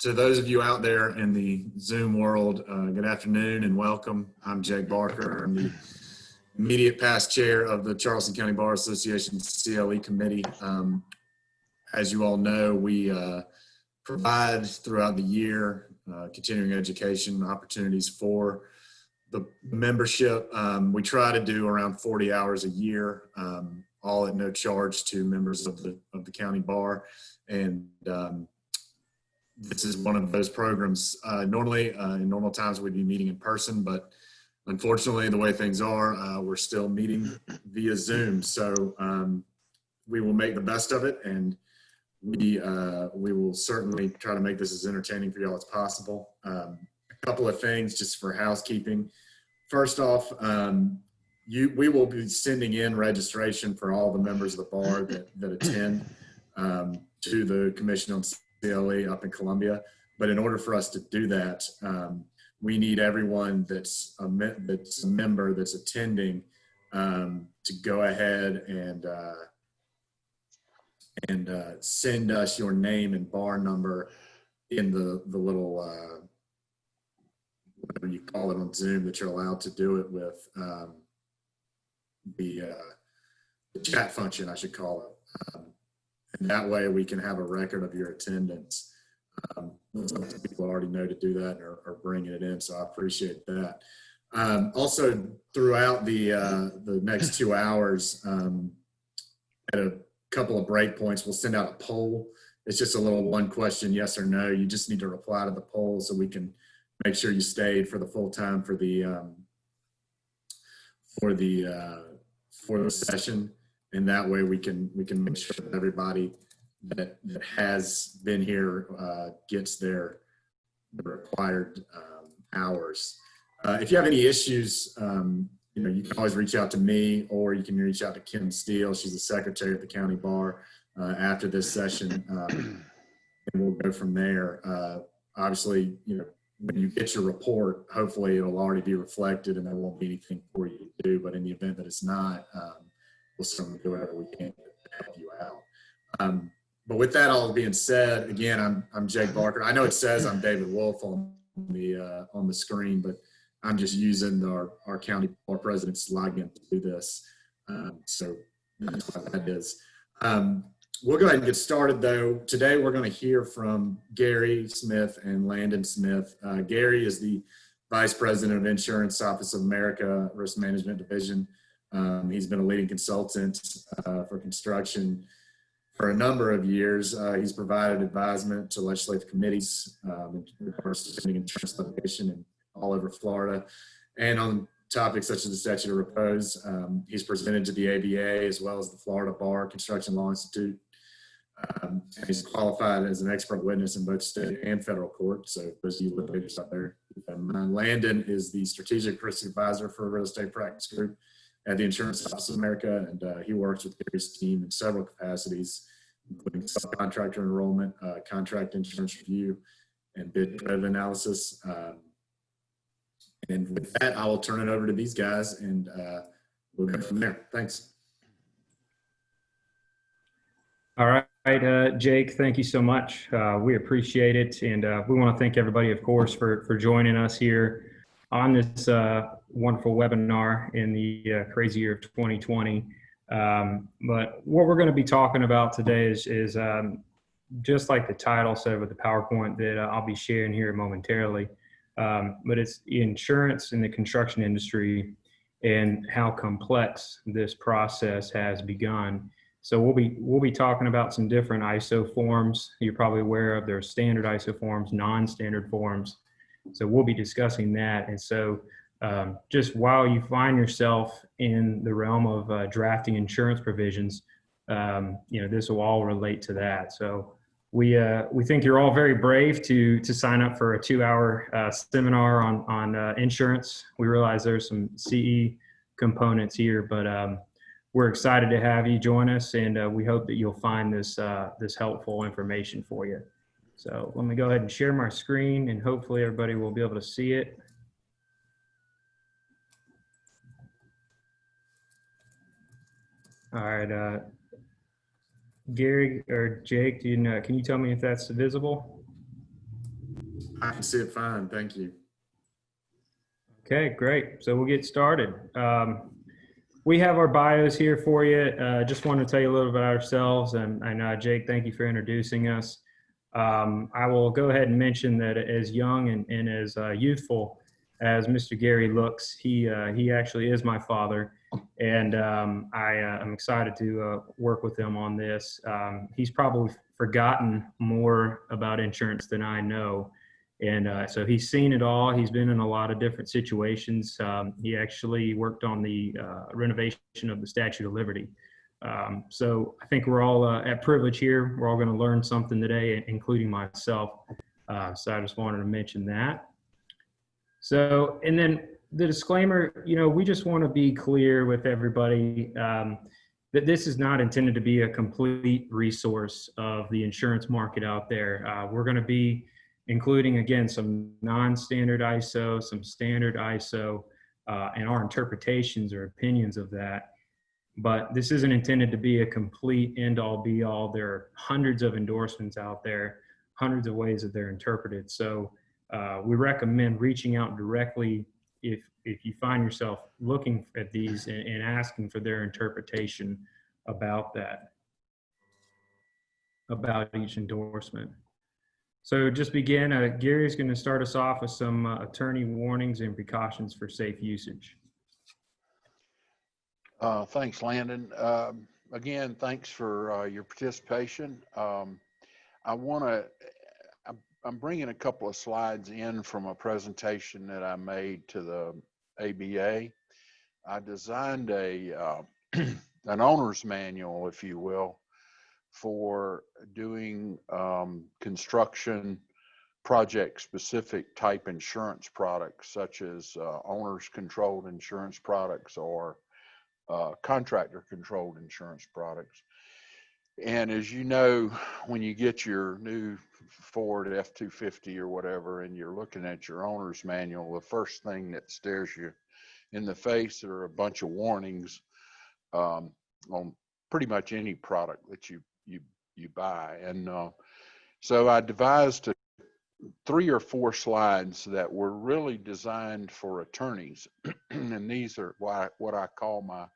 To those of you out there in the Zoom world, good afternoon and welcome. I'm Jake Barker. I'm the immediate past chair of the Charleston County Bar Association CLE committee. As you all know, we provide throughout the year continuing education opportunities for the membership. We try to do around 40 hours a year, all at no charge to members of the county bar. And this is one of those programs. Normally, in normal times, we'd be meeting in person, but unfortunately, the way things are, we're still meeting via Zoom. So we will make the best of it, and we will certainly try to make this as entertaining for y'all as possible. A couple of things just for housekeeping. First off, we will be sending in registration for all the members of the bar that attend to the Commission on CLE up in Columbia. But in order for us to do that, we need everyone that's a member that's attending to go ahead and send us your name and bar number in the little whatever you call it on Zoom that you're allowed to do it with, the chat function, I should call it. And that way we can have a record of your attendance. Some people already know to do that or are bringing it in, so I appreciate that. Also, throughout the next 2 hours, at a couple of break points, we'll send out a poll. It's just a little one question, yes or no. You just need to reply to the poll so we can make sure you stayed for the full time for the session. And that way we can make sure that everybody that has been here gets their required hours. If you have any issues, you can always reach out to me, or you can reach out to Kim Steele. She's the secretary of the county bar after this session, and we'll go from there. Obviously, when you get your report, hopefully it'll already be reflected and there won't be anything for you to do. But in the event that it's not, we'll certainly do whatever we can to help you out. But with that all being said, again, I'm Jake Barker. I know it says I'm David Wolf on the screen, but I'm just using our county bar president's login to do this. So that's what that is. We'll go ahead and get started though. Today we're going to hear from Gary Smith and Landon Smith. Gary is the Vice President of Insurance Office of America Risk Management Division. He's been a leading consultant for construction for a number of years. He's provided advisement to legislative committees in regards to insurance litigation and all over Florida, and on topics such as the statute of repose. He's presented to the ABA as well as the Florida Bar Construction Law Institute. And he's qualified as an expert witness in both state and federal court. So those of you litigators out there, Landon is the strategic risk advisor for a real estate practice group at the Insurance Office of America, and he works with Gary's team in several capacities, including subcontractor enrollment, contract insurance review, and bid credit analysis. And with that, I will turn it over to these guys, and we'll go from there. Thanks. All right, Jake, thank you so much. We appreciate it, and we want to thank everybody, of course, for joining us here on this wonderful webinar in the crazy year of 2020. But what we're going to be talking about today is just like the title said with the PowerPoint that I'll be sharing here momentarily. But it's insurance in the construction industry and how complex this process has begun. So we'll be talking about some different ISO forms. You're probably aware of. There are standard ISO forms, non-standard forms. So we'll be discussing that. And so just while you find yourself in the realm of drafting insurance provisions, this will all relate to that. So we think you're all very brave to sign up for a 2-hour seminar on insurance. We realize there's some CE components here, but we're excited to have you join us, and we hope that you'll find this helpful information for you. So let me go ahead and share my screen, and hopefully everybody will be able to see it. All right, Gary or Jake, can you tell me if that's visible? I can see it fine. Thank you. Okay, great. So we'll get started. We have our bios here for you. Just want to tell you a little about ourselves. And Jake, thank you for introducing us. I will go ahead and mention that as young and as youthful as Mr. Gary looks, he actually is my father. And I'm excited to work with him on this. He's probably forgotten more about insurance than I know. And so he's seen it all. He's been in a lot of different situations. He actually worked on the renovation of the Statue of Liberty. So I think we're all at privilege here. We're all going to learn something today, including myself. So I just wanted to mention that. So, and then the disclaimer, we just want to be clear with everybody that this is not intended to be a complete resource of the insurance market out there. We're going to be including, again, some non-standard ISO, some standard ISO, and our interpretations or opinions of that. But this isn't intended to be a complete end-all, be-all. There are hundreds of endorsements out there, hundreds of ways that they're interpreted. So we recommend reaching out directly if you find yourself looking at these and asking for their interpretation about that, about each endorsement. So just begin, Gary's going to start us off with some attorney warnings and precautions for safe usage. Thanks, Landon. Again, thanks for your participation. I'm bringing a couple of slides in from a presentation that I made to the ABA. I designed an owner's manual, if you will, for doing construction project-specific type insurance products, such as owner's-controlled insurance products or contractor-controlled insurance products. And as you know, when you get your new Ford F-250 or whatever, and you're looking at your owner's manual, the first thing that stares you in the face are a bunch of warnings on pretty much any product that you buy. And so I devised 3 or 4 slides that were really designed for attorneys. And these are what I call my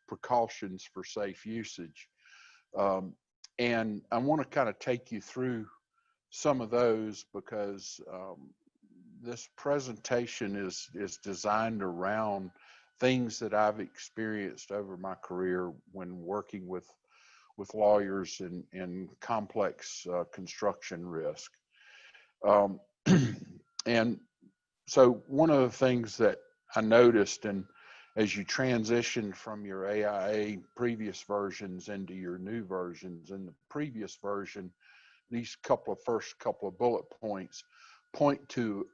precautions for safe usage. And I want to kind of take you through some of those because this presentation is designed around things that I've experienced over my career when working with lawyers in complex construction risk. And so one of the things that I noticed, and as you transition from your AIA previous versions into your new versions, in the previous version, these first couple of bullet points point to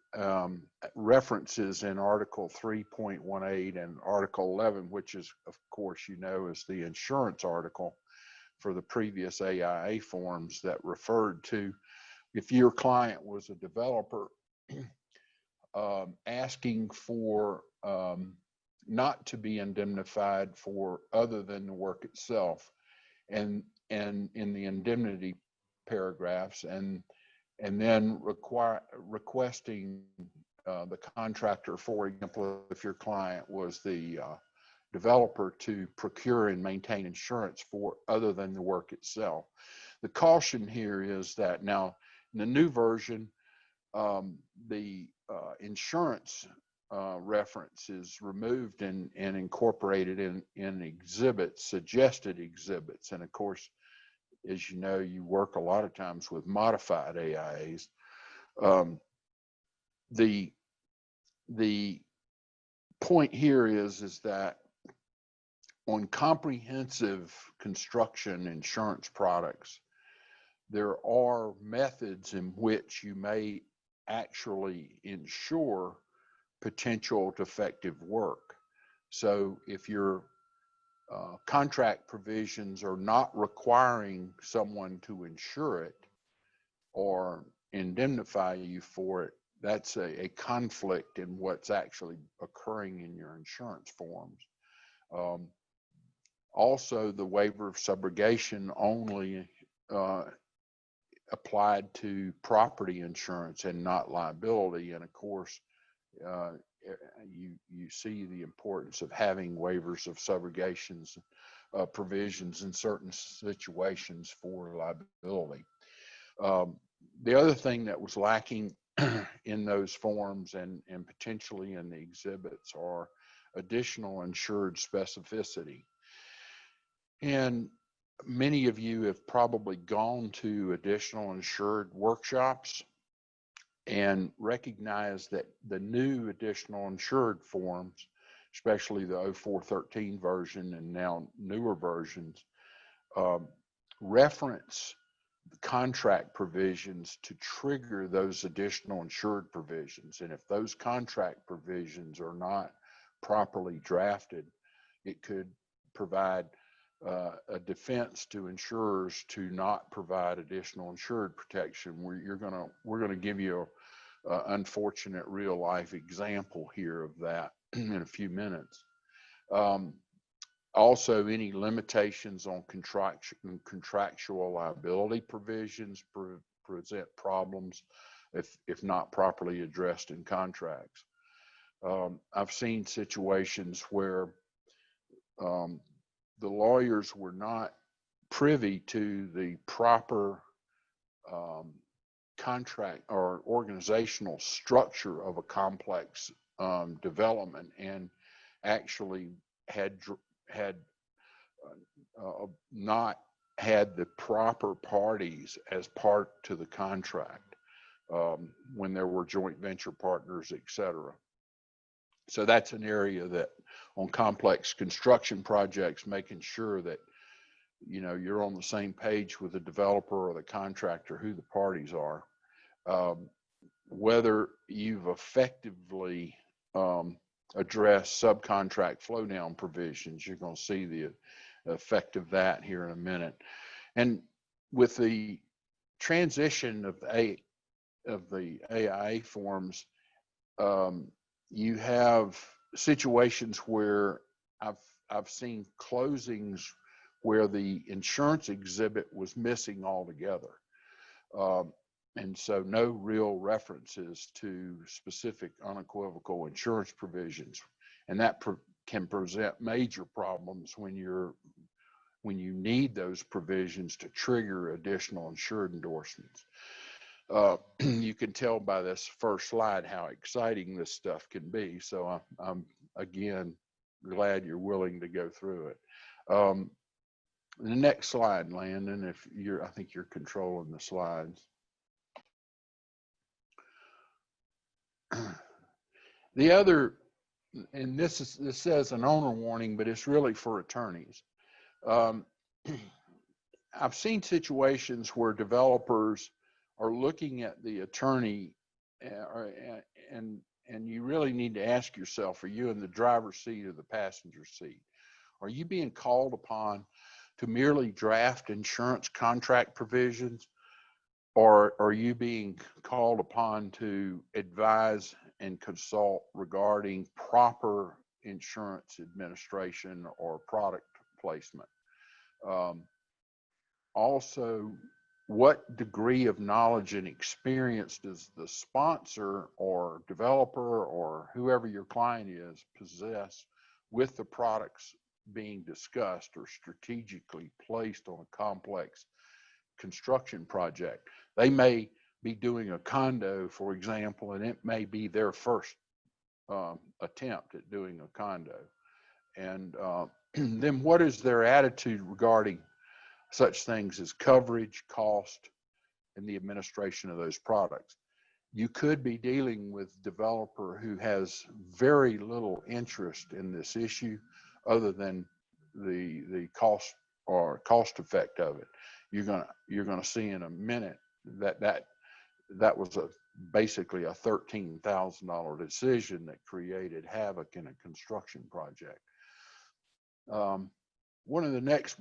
references in Article 3.18 and Article 11, which is, of course, is the insurance article for the previous AIA forms that referred to if your client was a developer asking for not to be indemnified for other than the work itself, and in the indemnity paragraphs, and then requesting the contractor, for example, if your client was the developer, to procure and maintain insurance for other than the work itself. The caution here is that now in the new version, the insurance reference is removed and incorporated in exhibits, suggested exhibits. And of course, as you know, you work a lot of times with modified AIAs. The point here is that on comprehensive construction insurance products, there are methods in which you may actually insure potential defective work. So if your contract provisions are not requiring someone to insure it or indemnify you for it, that's a conflict in what's actually occurring in your insurance forms. Also, the waiver of subrogation only applied to property insurance and not liability. And of course, you see the importance of having waivers of subrogations provisions in certain situations for liability. The other thing that was lacking in those forms and potentially in the exhibits are additional insured specificity. And many of you have probably gone to additional insured workshops and recognize that the new additional insured forms, especially the 0413 version and now newer versions, reference contract provisions to trigger those additional insured provisions. And if those contract provisions are not properly drafted, it could provide a defense to insurers to not provide additional insured protection. We're gonna give you a unfortunate real life example here of that in a few minutes. Also, any limitations on contractual liability provisions present problems if not properly addressed in contracts. I've seen situations where the lawyers were not privy to the proper contract or organizational structure of a complex development, and actually had not had the proper parties as part to the contract when there were joint venture partners, etc. So that's an area that on complex construction projects, making sure that you're on the same page with the developer or the contractor, who the parties are. Whether you've effectively addressed subcontract flow down provisions, you're going to see the effect of that here in a minute. And with the transition of the AIA forms, you have situations where I've seen closings where the insurance exhibit was missing altogether. And so no real references to specific unequivocal insurance provisions. And that can present major problems when you need those provisions to trigger additional insured endorsements. You can tell by this first slide how exciting this stuff can be. So I'm again glad you're willing to go through it. The next slide, Landon, I think you're controlling the slides. The other, and this says an owner warning, but it's really for attorneys. I've seen situations where developers are looking at the attorney, and you really need to ask yourself, are you in the driver's seat or the passenger seat? Are you being called upon to merely draft insurance contract provisions, or are you being called upon to advise and consult regarding proper insurance administration or product placement? Also, what degree of knowledge and experience does the sponsor or developer or whoever your client is possess with the products being discussed or strategically placed on a complex construction project? They may be doing a condo, for example, and it may be their first attempt at doing a condo. And then what is their attitude regarding such things as coverage, cost, and the administration of those products? You could be dealing with a developer who has very little interest in this issue other than the cost or cost effect of it. You're gonna see in a minute that was basically a $13,000 decision that created havoc in a construction project. One of the next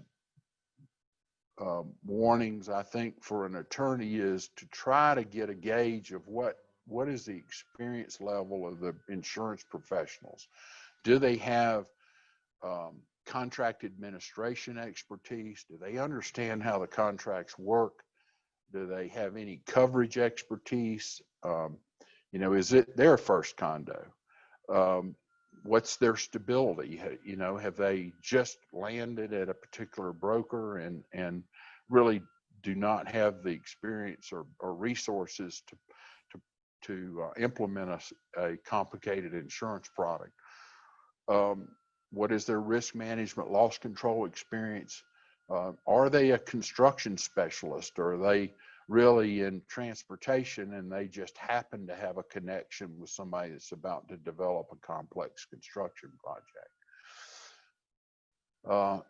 warnings, I think, for an attorney is to try to get a gauge of what is the experience level of the insurance professionals. Do they have contract administration expertise? Do they understand how the contracts work? Do they have any coverage expertise? You know, is it their first condo? What's their stability? You know, have they just landed at a particular broker and really do not have the experience or resources to implement a complicated insurance product? What is their risk management, loss control experience? Are they a construction specialist, or are they really in transportation and they just happen to have a connection with somebody that's about to develop a complex construction project?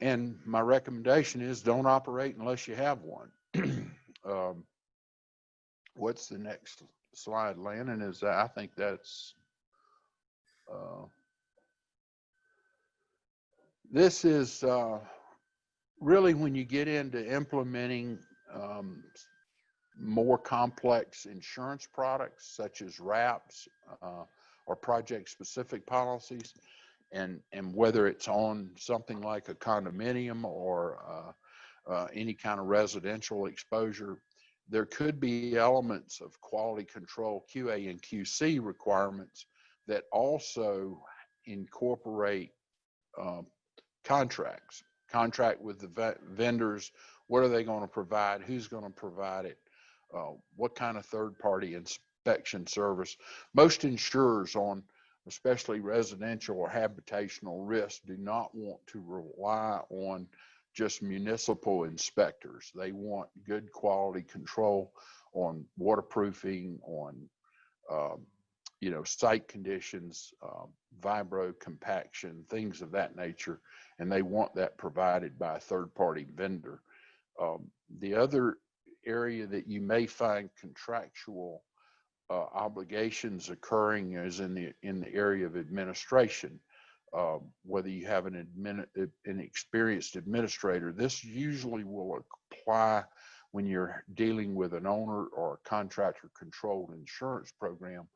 And my recommendation is don't operate unless you have one. What's the next slide, Landon? Is that, I think that's, this is really when you get into implementing more complex insurance products such as wraps or project specific policies, and whether it's on something like a condominium or any kind of residential exposure, there could be elements of quality control, QA and QC requirements that also incorporate contract with the vendors. What are they going to provide? Who's going to provide it? What kind of third-party inspection service? Most insurers on especially residential or habitational risk do not want to rely on just municipal inspectors. They want good quality control on waterproofing, on you know, site conditions, vibro compaction, things of that nature, and they want that provided by a third-party vendor. The other area that you may find contractual obligations occurring is in the area of administration. Whether you have an experienced administrator, this usually will apply when you're dealing with an owner or a contractor controlled insurance program,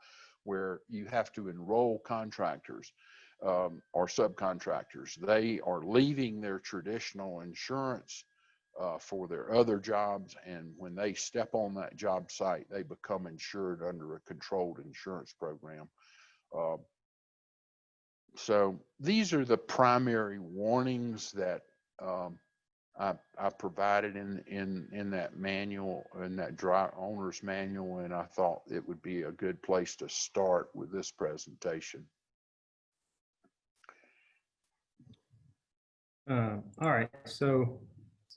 where you have to enroll contractors or subcontractors. They are leaving their traditional insurance for their other jobs, and when they step on that job site, they become insured under a controlled insurance program. So these are the primary warnings that I provided in that manual, in that dry owner's manual, and I thought it would be a good place to start with this presentation. All right, so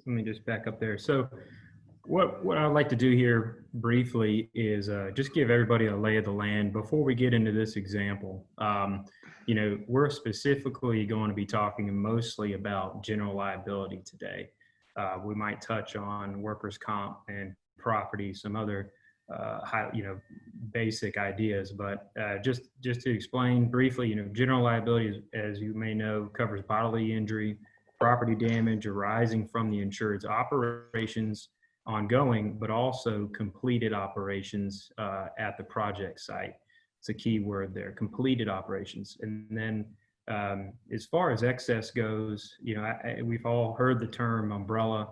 let me just back up there. So what I'd like to do here briefly is just give everybody a lay of the land before we get into this example. You know, we're specifically going to be talking mostly about general liability today. We might touch on workers' comp and property, some other basic ideas, but just to explain briefly, you know, general liability, as you may know, covers bodily injury, property damage arising from the insured's operations ongoing, but also completed operations at the project site. It's a key word there, completed operations. And then as far as excess goes, you know, we've all heard the term umbrella,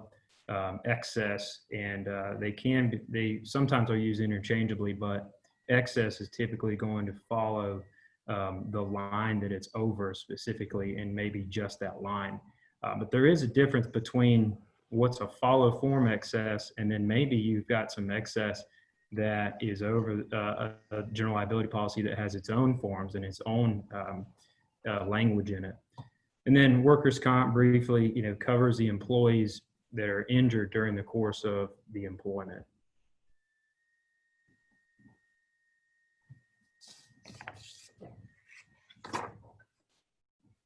excess, and they sometimes are used interchangeably, but excess is typically going to follow the line that it's over specifically, and maybe just that line. But there is a difference between what's a follow form excess, and then maybe you've got some excess that is over a general liability policy that has its own forms and its own language in it. And then workers' comp briefly, you know, covers the employees that are injured during the course of the employment. Let's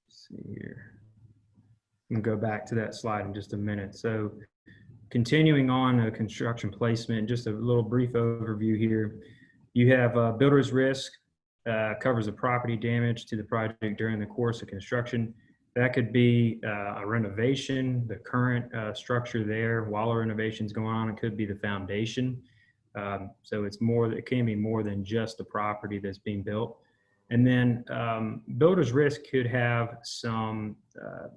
see here. I'm gonna go back to that slide in just a minute. So continuing on construction placement, just a little brief overview here. You have builder's risk, covers the property damage to the project during the course of construction. That could be a renovation, the current structure there while a renovation is going on. It could be the foundation. So it's more, it can be more than just the property that's being built. And then builder's risk could have some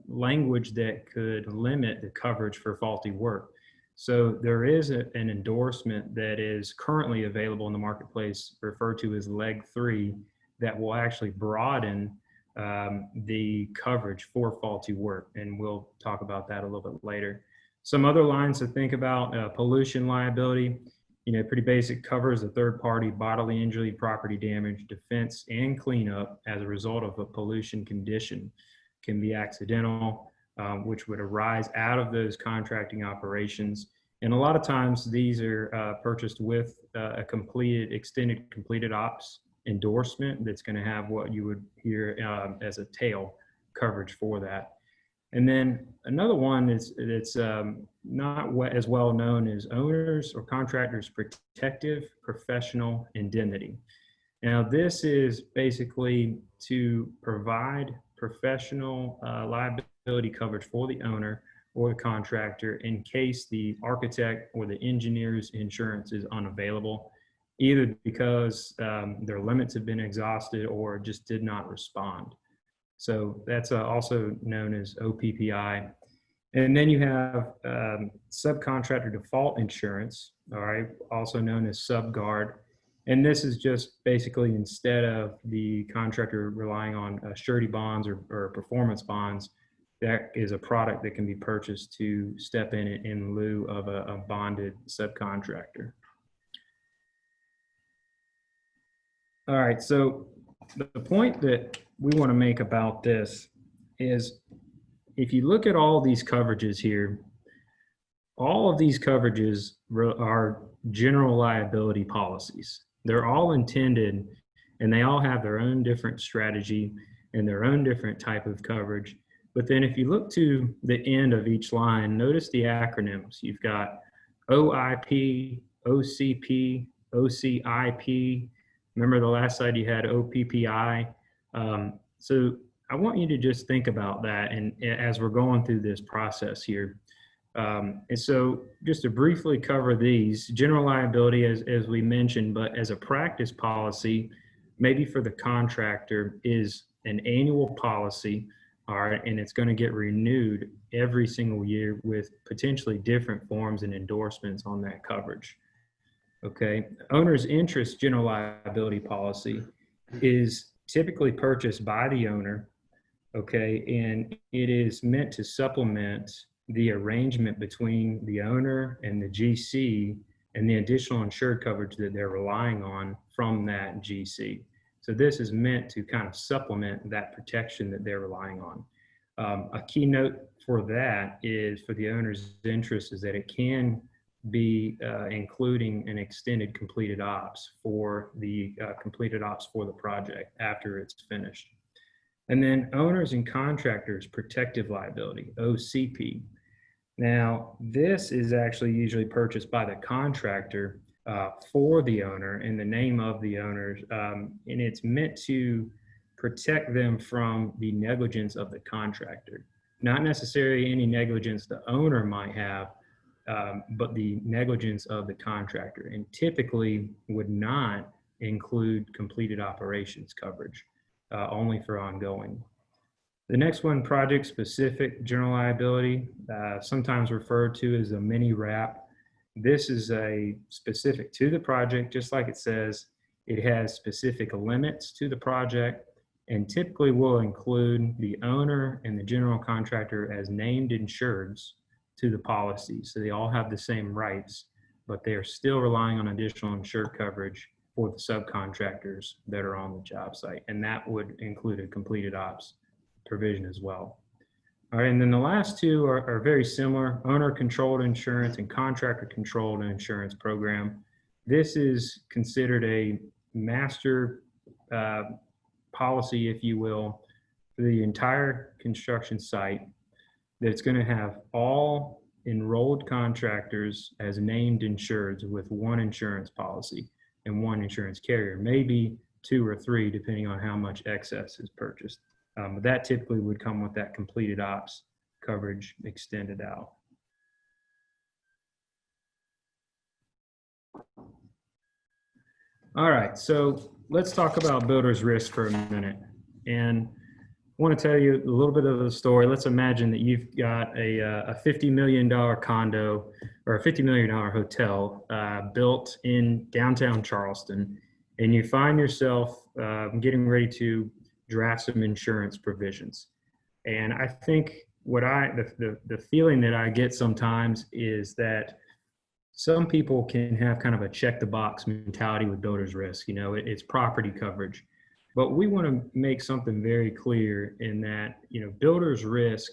language that could limit the coverage for faulty work. So there is an endorsement that is currently available in the marketplace referred to as Leg 3 that will actually broaden the coverage for faulty work. And we'll talk about that a little bit later. Some other lines to think about, pollution liability, pretty basic, covers a third party bodily injury, property damage, defense, and cleanup as a result of a pollution condition. Can be accidental, which would arise out of those contracting operations. And a lot of times these are purchased with a extended completed ops endorsement that's going to have what you would hear as a tail coverage for that. And then another one is that's not as well known as owners or contractors protective professional indemnity. Now, this is basically to provide professional liability coverage for the owner or the contractor in case the architect or the engineer's insurance is unavailable, either because their limits have been exhausted or just did not respond. So that's also known as OPPI. And then you have subcontractor default insurance, all right, also known as SubGuard. And this is just basically instead of the contractor relying on surety bonds or performance bonds, that is a product that can be purchased to step in lieu of a bonded subcontractor. All right, so the point that we want to make about this is if you look at all these coverages here, all of these coverages are general liability policies. They're all intended and they all have their own different strategy and their own different type of coverage. But then if you look to the end of each line, notice the acronyms. You've got OIP, OCP, OCIP. Remember the last slide you had OPPI. So I want you to just think about that and as we're going through this process here. And so just to briefly cover these, general liability as we mentioned, but as a practice policy, maybe for the contractor is an annual policy, all right, and it's going to get renewed every single year with potentially different forms and endorsements on that coverage. Okay, owner's interest general liability policy is typically purchased by the owner, okay, and it is meant to supplement the arrangement between the owner and the GC and the additional insured coverage that they're relying on from that GC. So this is meant to kind of supplement that protection that they're relying on. A key note for that is for the owner's interest is that it can be including an extended completed ops for the completed ops for the project after it's finished. And then owners and contractors protective liability, OCP. Now, this is actually usually purchased by the contractor for the owner in the name of the owners, and it's meant to protect them from the negligence of the contractor. Not necessarily any negligence the owner might have, but the negligence of the contractor, and typically would not include completed operations coverage, only for ongoing. The next one, project-specific general liability, sometimes referred to as a mini wrap. This is a specific to the project, just like it says. It has specific limits to the project and typically will include the owner and the general contractor as named insureds to the policy. So they all have the same rights, but they are still relying on additional insured coverage for the subcontractors that are on the job site. And that would include a completed ops provision as well. All right, and then the last two are very similar, owner-controlled insurance and contractor-controlled insurance program. This is considered a master policy, if you will, for the entire construction site that's going to have all enrolled contractors as named insureds with one insurance policy and one insurance carrier, maybe two or three, depending on how much excess is purchased. But that typically would come with that completed ops coverage extended out. All right, so let's talk about builder's risk for a minute. And want to tell you a little bit of the story. Let's imagine that you've got a $50 million condo or a $50 million hotel built in downtown Charleston, and you find yourself getting ready to draft some insurance provisions. And I think the feeling that I get sometimes is that some people can have kind of a check the box mentality with builder's risk. It's property coverage. But we want to make something very clear in that, builder's risk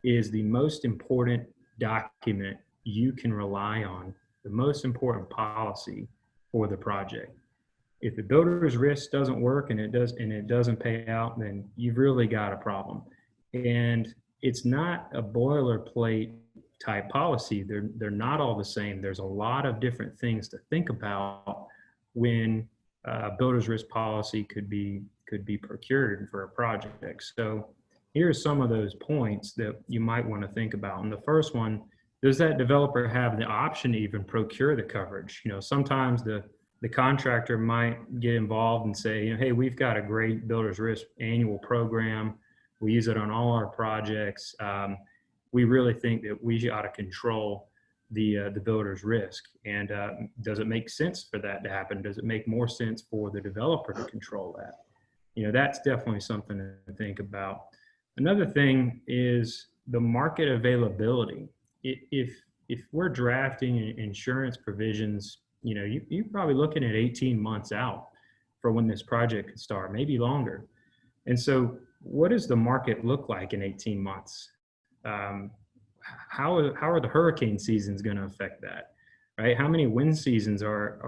is the most important document you can rely on, the most important policy for the project. If the builder's risk doesn't work and it doesn't pay out, then you've really got a problem. And it's not a boilerplate type policy. They're not all the same. There's a lot of different things to think about when builder's risk policy could be procured for a project. So here are some of those points that you might want to think about. And the first one, does that developer have the option to even procure the coverage? Sometimes the contractor might get involved and say, hey, we've got a great builder's risk annual program. We use it on all our projects. We really think that we ought to control the builder's risk. And does it make sense for that to happen? Does it make more sense for the developer to control that? That's definitely something to think about. Another thing is the market availability. If we're drafting insurance provisions, you're probably looking at 18 months out for when this project could start, maybe longer. And so what does the market look like in 18 months? How are the hurricane seasons going to affect that, right? How many wind seasons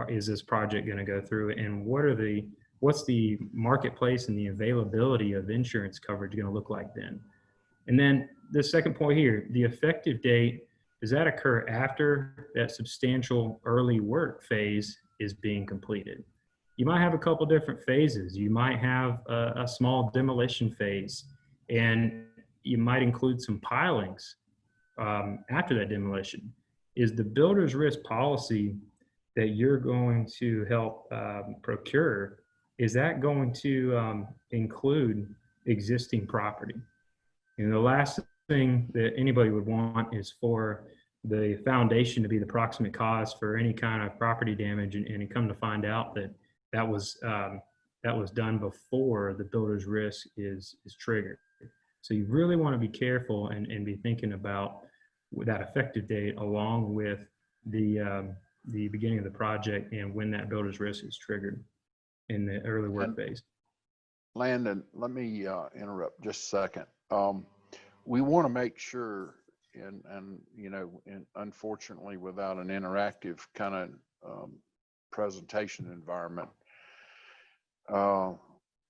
is this project going to go through, and what's the marketplace and the availability of insurance coverage going to look like then? And then the second point here, the effective date, does that occur after that substantial early work phase is being completed? You might have a couple different phases. You might have a small demolition phase, and you might include some pilings after that demolition. Is the builder's risk policy that you're going to help procure, is that going to include existing property? And the last thing that anybody would want is for the foundation to be the proximate cause for any kind of property damage, and come to find out that was done before the builder's risk is triggered. So you really want to be careful and be thinking about that effective date along with the beginning of the project and when that builder's risk is triggered in the early work phase. Landon, let me interrupt just a second. We want to make sure, and unfortunately, without an interactive kind of presentation environment,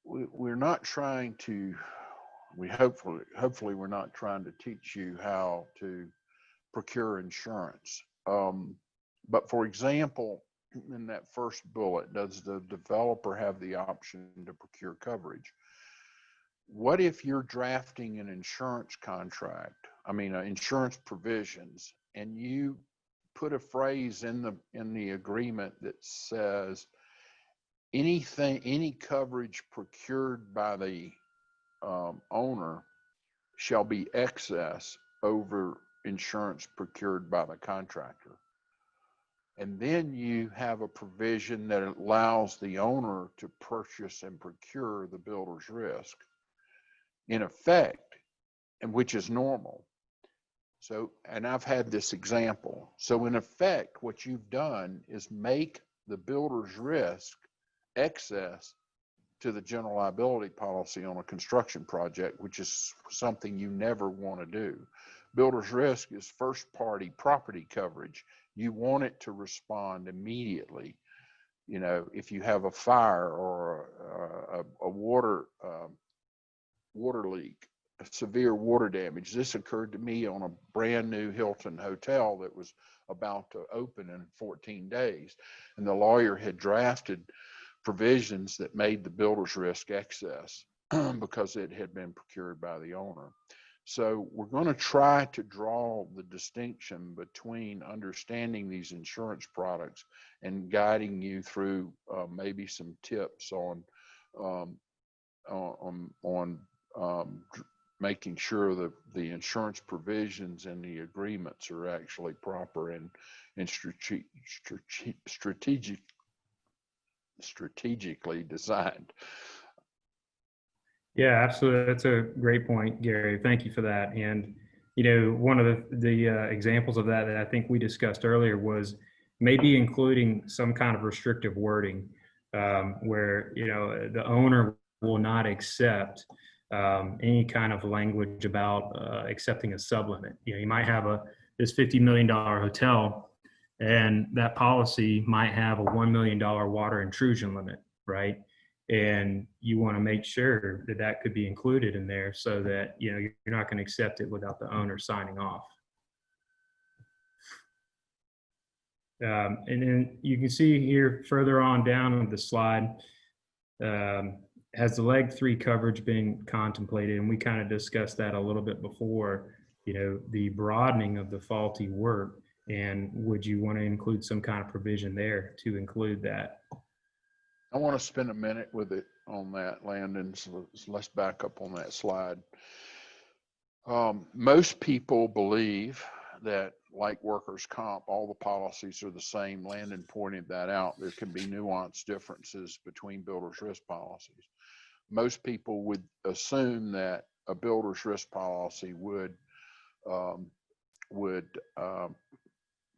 we're not trying to. Hopefully, we're not trying to teach you how to procure insurance. But for example, in that first bullet, does the developer have the option to procure coverage? What if you're drafting an insurance contract, insurance provisions, and you put a phrase in the agreement that says any coverage procured by the owner shall be excess over insurance procured by the contractor? And then you have a provision that allows the owner to purchase and procure the builder's risk, in effect, and which is normal. So, and I've had this example. So in effect, what you've done is make the builder's risk excess to the general liability policy on a construction project, which is something you never want to do. Builder's risk is first party property coverage. You want it to respond immediately. If you have a fire or a water leak, a severe water damage. This occurred to me on a brand new Hilton hotel that was about to open in 14 days. And the lawyer had drafted provisions that made the builder's risk excess because it had been procured by the owner. So we're going to try to draw the distinction between understanding these insurance products and guiding you through maybe some tips on making sure that the insurance provisions and the agreements are actually proper and strategically designed. Yeah, absolutely. That's a great point, Gary. Thank you for that. And, one of the examples of that I think we discussed earlier was maybe including some kind of restrictive wording where, the owner will not accept any kind of language about accepting a sublimit. You might have this $50 million hotel, and that policy might have a $1 million water intrusion limit, right? And you want to make sure that that could be included in there so that you're not going to accept it without the owner signing off. And then you can see here further on down on the slide, has the leg 3 coverage been contemplated? And we kind of discussed that a little bit before, the broadening of the faulty work, and would you want to include some kind of provision there to include that? I want to spend a minute with it on that, Landon. So let's back up on that slide. Most people believe that, like workers' comp, all the policies are the same. Landon pointed that out. There can be nuanced differences between builder's risk policies. Most people would assume that a builder's risk policy would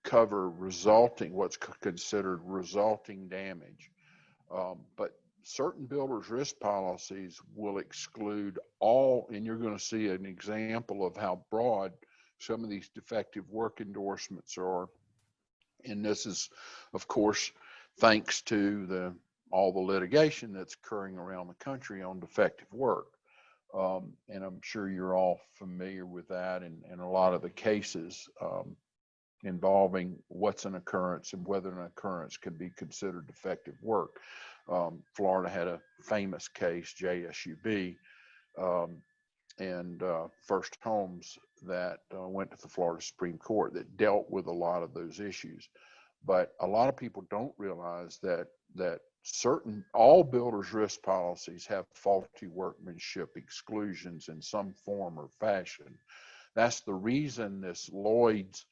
cover what's considered resulting damage. But certain builder's risk policies will exclude all, and you're going to see an example of how broad some of these defective work endorsements are. And this is, of course, thanks to all the litigation that's occurring around the country on defective work. And I'm sure you're all familiar with that, and a lot of the cases involving what's an occurrence and whether an occurrence can be considered defective work. Florida had a famous case, JSUB, and First Homes, that went to the Florida Supreme Court that dealt with a lot of those issues. But a lot of people don't realize that all builders' risk policies have faulty workmanship exclusions in some form or fashion. That's the reason this Lloyd's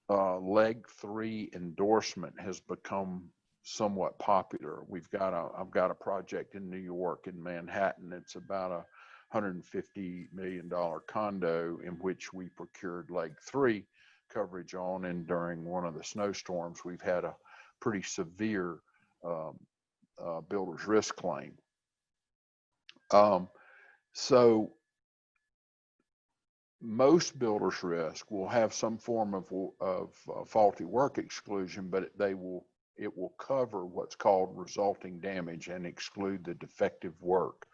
leg 3 endorsement has become somewhat popular. I've got a project in New York, in Manhattan. It's about a $150 million condo in which we procured leg 3 coverage on, and during one of the snowstorms, we've had a pretty severe builder's risk claim. So most builder's risk will have some form of faulty work exclusion, but it will cover what's called resulting damage and exclude the defective work.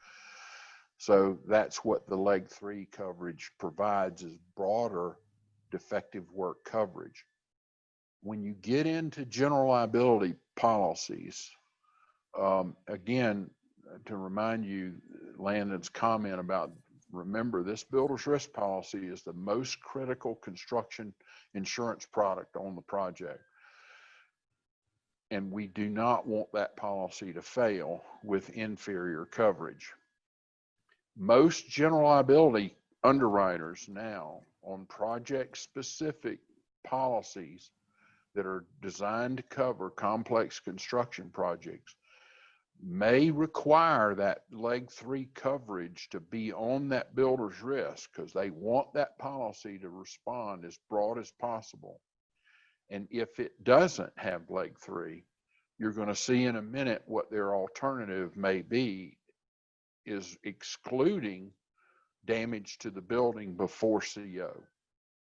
So that's what the leg 3 coverage provides, is broader defective work coverage. When you get into general liability policies, again, to remind you, Landon's comment about, remember, this builder's risk policy is the most critical construction insurance product on the project. And we do not want that policy to fail with inferior coverage. Most general liability underwriters now, on project-specific policies that are designed to cover complex construction projects, may require that leg 3 coverage to be on that builder's risk, because they want that policy to respond as broad as possible. And if it doesn't have leg 3, you're going to see in a minute what their alternative may be, is excluding damage to the building before CO.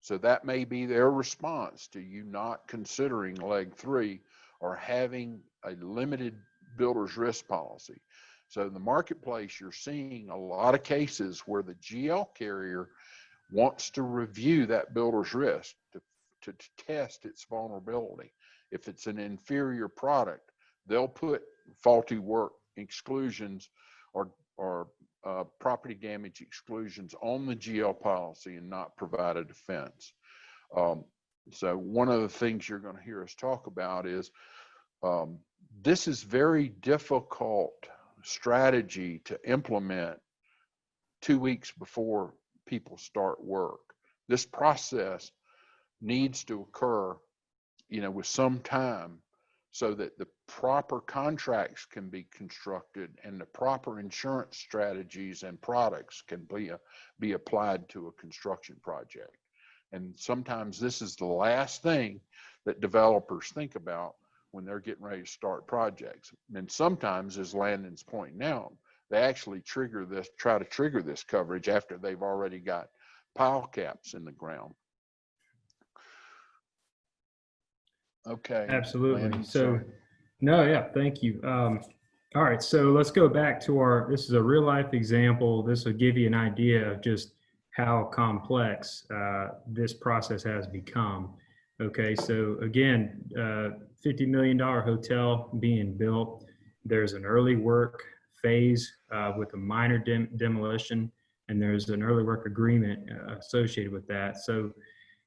So that may be their response to you not considering leg 3 or having a limited builder's risk policy. So in the marketplace, you're seeing a lot of cases where the GL carrier wants to review that builder's risk to test its vulnerability. If it's an inferior product, they'll put faulty work exclusions or property damage exclusions on the GL policy and not provide a defense. So one of the things you're going to hear us talk about is this is very difficult strategy to implement 2 weeks before people start work. This process needs to occur, with some time, so that the proper contracts can be constructed and the proper insurance strategies and products can be applied to a construction project. And sometimes this is the last thing that developers think about when they're getting ready to start projects. And sometimes, as Landon's pointing out, they actually try to trigger this coverage after they've already got pile caps in the ground. Okay. Absolutely. Landon, So, sorry. no, yeah, thank you. All right, so let's go back to this is a real life example. This will give you an idea of just how complex this process has become. Okay, so again, $50 million hotel being built. There's an early work phase with a minor demolition, and there's an early work agreement associated with that. So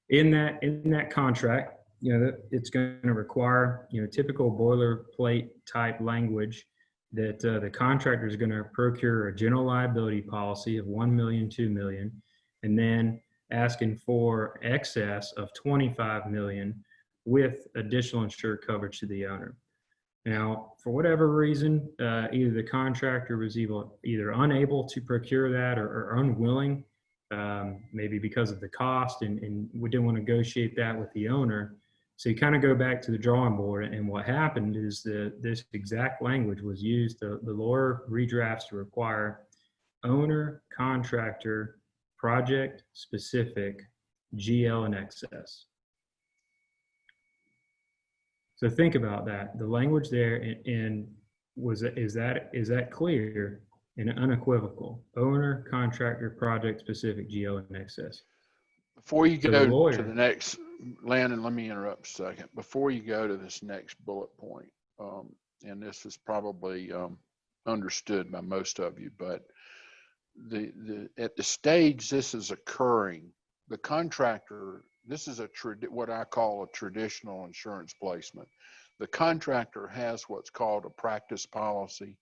in that contract, it's going to require, typical boilerplate type language that the contractor is going to procure a general liability policy of $1 million, $2 million, and then asking for excess of $25 million with additional insured coverage to the owner. Now, for whatever reason, either the contractor was either unable to procure that or unwilling, maybe because of the cost, and we didn't want to negotiate that with the owner. So you kind of go back to the drawing board, and what happened is this exact language was used. The lawyer redrafts to require owner, contractor, project specific, GL and excess. So think about that. The language there is that clear and unequivocal? Owner, contractor, project specific, GL and excess. Before you So go to the next, Landon, let me interrupt a second. Before you go to this next bullet point, and this is probably understood by most of you, but at the stage this is occurring, the contractor, this is what I call a traditional insurance placement. The contractor has what's called a practice policy.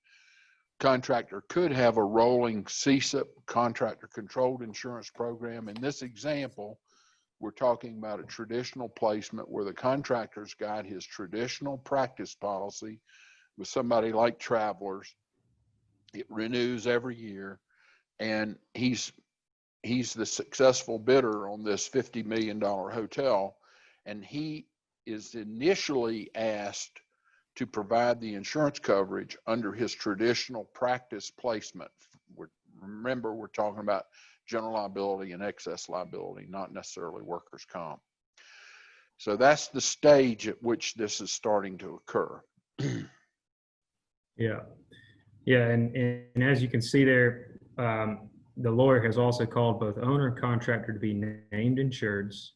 Contractor could have a rolling CCB, contractor controlled insurance program. In this example, we're talking about a traditional placement where the contractor's got his traditional practice policy with somebody like Travelers. It renews every year, and he's the successful bidder on this $50 million hotel, and he is initially asked to provide the insurance coverage under his traditional practice placement. Remember, we're talking about general liability and excess liability, not necessarily workers' comp. So that's the stage at which this is starting to occur. Yeah. And as you can see there, the lawyer has also called both owner and contractor to be named insureds.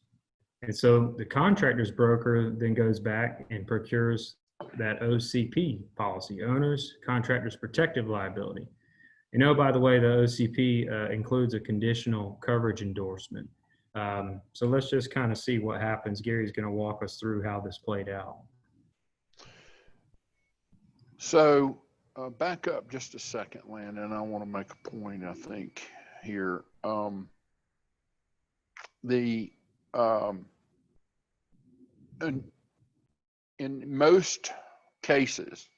And so the contractor's broker then goes back and procures that OCP policy, owners, contractors protective liability. By the way, the OCP includes a conditional coverage endorsement. So let's just kind of see what happens. Gary's going to walk us through how this played out. So back up just a second, Landon. I want to make a point, I think, here. In most cases,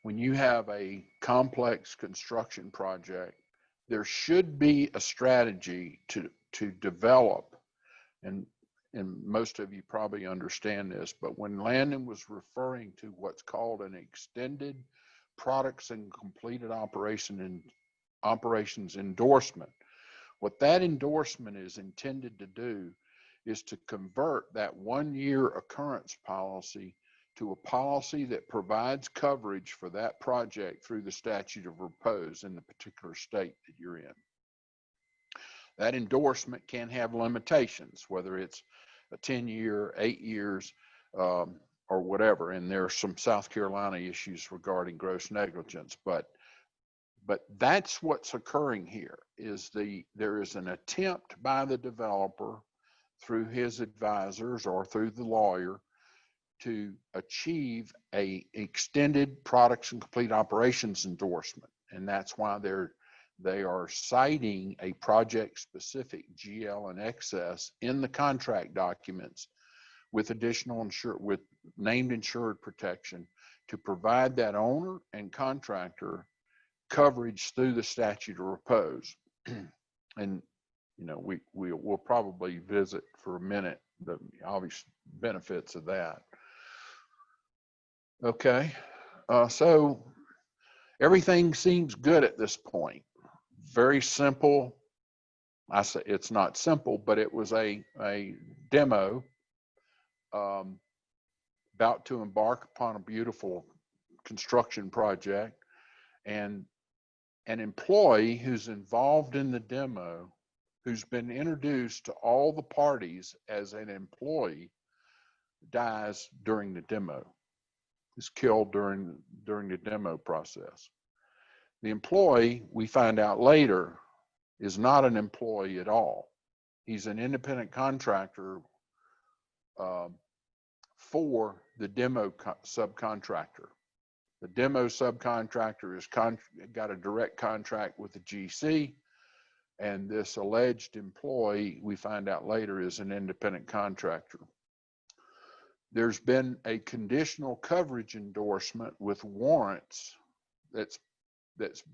when you have a complex construction project, there should be a strategy to develop, and most of you probably understand this, but when Landon was referring to what's called an extended products and completed operations endorsement, what that endorsement is intended to do is to convert that 1-year occurrence policy to a policy that provides coverage for that project through the statute of repose in the particular state that you're in. That endorsement can have limitations, whether it's a 10-year, 8 years, or whatever. And there are some South Carolina issues regarding gross negligence, but that's what's occurring here. There is an attempt by the developer through his advisors or through the lawyer to achieve a extended products and complete operations endorsement. And that's why they are citing a project-specific GL and excess in the contract documents with with named insured protection to provide that owner and contractor coverage through the statute of repose. And we'll probably visit for a minute the obvious benefits of that. Okay, so everything seems good at this point. Very simple. I say it's not simple, but it was a demo about to embark upon a beautiful construction project, and an employee who's involved in the demo, who's been introduced to all the parties as an employee, dies during the demo, is killed during the demo process. The employee, we find out later, is not an employee at all. He's an independent contractor for the demo subcontractor. The demo subcontractor has got a direct contract with the GC, and this alleged employee, we find out later, is an independent contractor. There's been a conditional coverage endorsement with warrants that's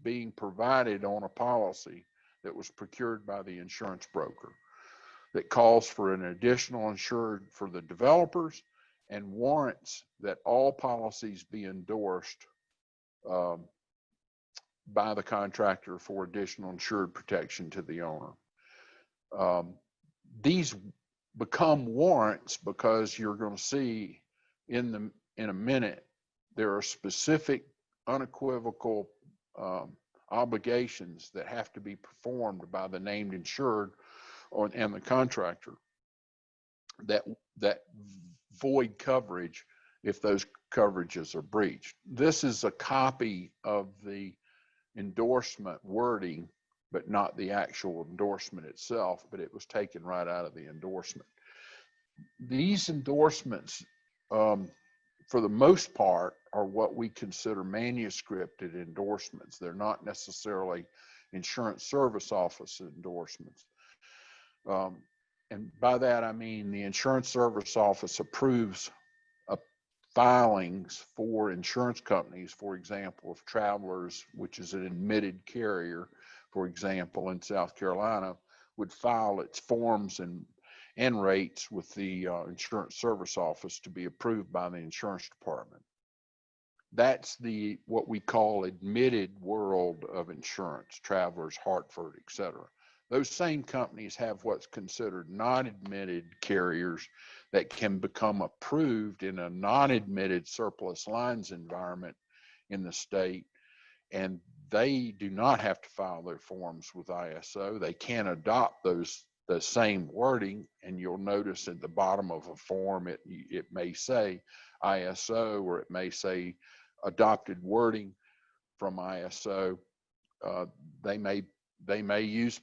being provided on a policy that was procured by the insurance broker that calls for an additional insured for the developers and warrants that all policies be endorsed by the contractor for additional insured protection to the owner. These become warrants because you're going to see in a minute there are specific unequivocal obligations that have to be performed by the named insured and the contractor that void coverage if those coverages are breached. This is a copy of the endorsement wording, but not the actual endorsement itself, but it was taken right out of the endorsement. These endorsements, for the most part, are what we consider manuscripted endorsements. They're not necessarily insurance service office endorsements. And by that, I mean the insurance service office approves filings for insurance companies, for example, if Travelers, which is an admitted carrier, for example, in South Carolina, would file its forms and rates with the insurance service office to be approved by the insurance department. That's what we call admitted world of insurance, Travelers, Hartford, etc. Those same companies have what's considered non-admitted carriers that can become approved in a non-admitted surplus lines environment in the state, and they do not have to file their forms with ISO. They can adopt the same wording, and you'll notice at the bottom of a form it may say ISO, or it may say adopted wording from ISO. They may use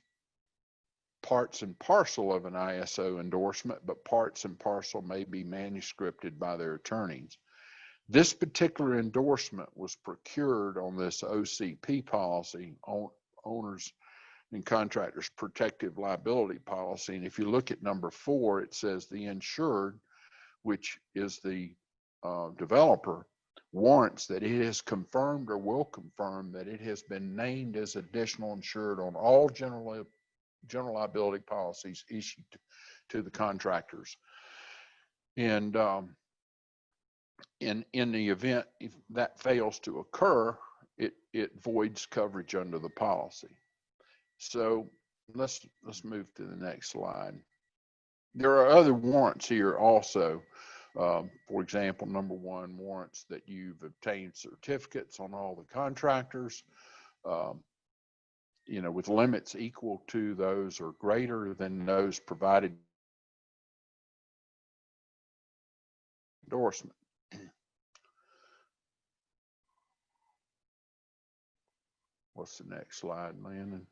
parts and parcel of an ISO endorsement, but parts and parcel may be manuscripted by their attorneys. This particular endorsement was procured on this OCP policy, Owners and Contractors Protective Liability Policy. And if you look at number 4, it says the insured, which is the developer, warrants that it has confirmed or will confirm that it has been named as additional insured on all general liability policies issued to the contractors. And in the event if that fails to occur, it voids coverage under the policy. So let's move to the next slide. There are other warrants here also. For example, number 1, warrants that you've obtained certificates on all the contractors, with limits equal to those or greater than those provided endorsement. What's the next slide, Landon?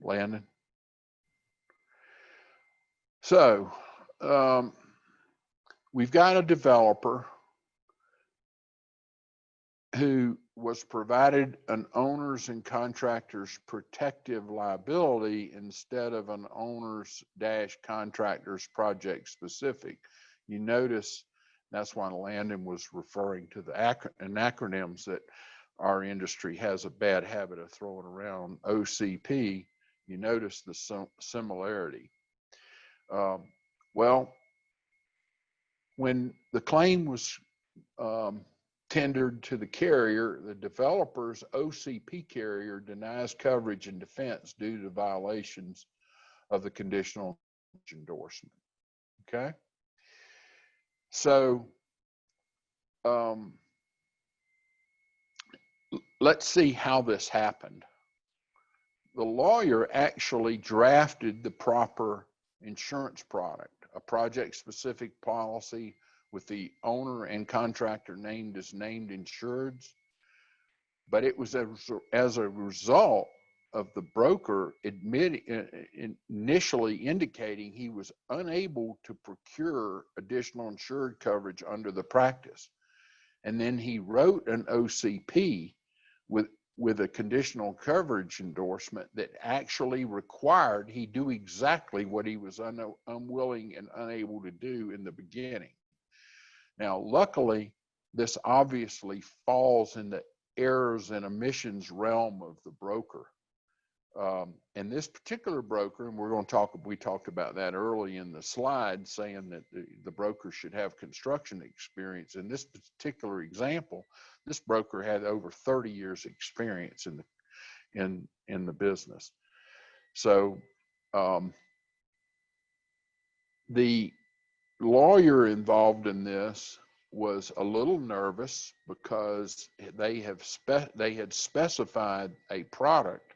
Landon? So we've got a developer who was provided an owner's and contractor's protective liability instead of an owner's / contractor's project specific. You notice that's why Landon was referring to the acronyms that our industry has a bad habit of throwing around, OCP. You notice the similarity. Well, when the claim was tendered to the carrier, the developer's OCP carrier denies coverage and defense due to violations of the conditional endorsement. Okay. So let's see how this happened. The lawyer actually drafted the proper insurance product, a project specific policy with the owner and contractor named as named insureds. But it was as a result of the broker initially indicating he was unable to procure additional insured coverage under the practice. And then he wrote an OCP with a conditional coverage endorsement that actually required he do exactly what he was unwilling and unable to do in the beginning. Now, luckily, this obviously falls in the errors and omissions realm of the broker. And this particular broker, and we talked about that early in the slide, saying that the broker should have construction experience. In this particular example, this broker had over 30 years experience in the business. So the lawyer involved in this was a little nervous because they had specified a product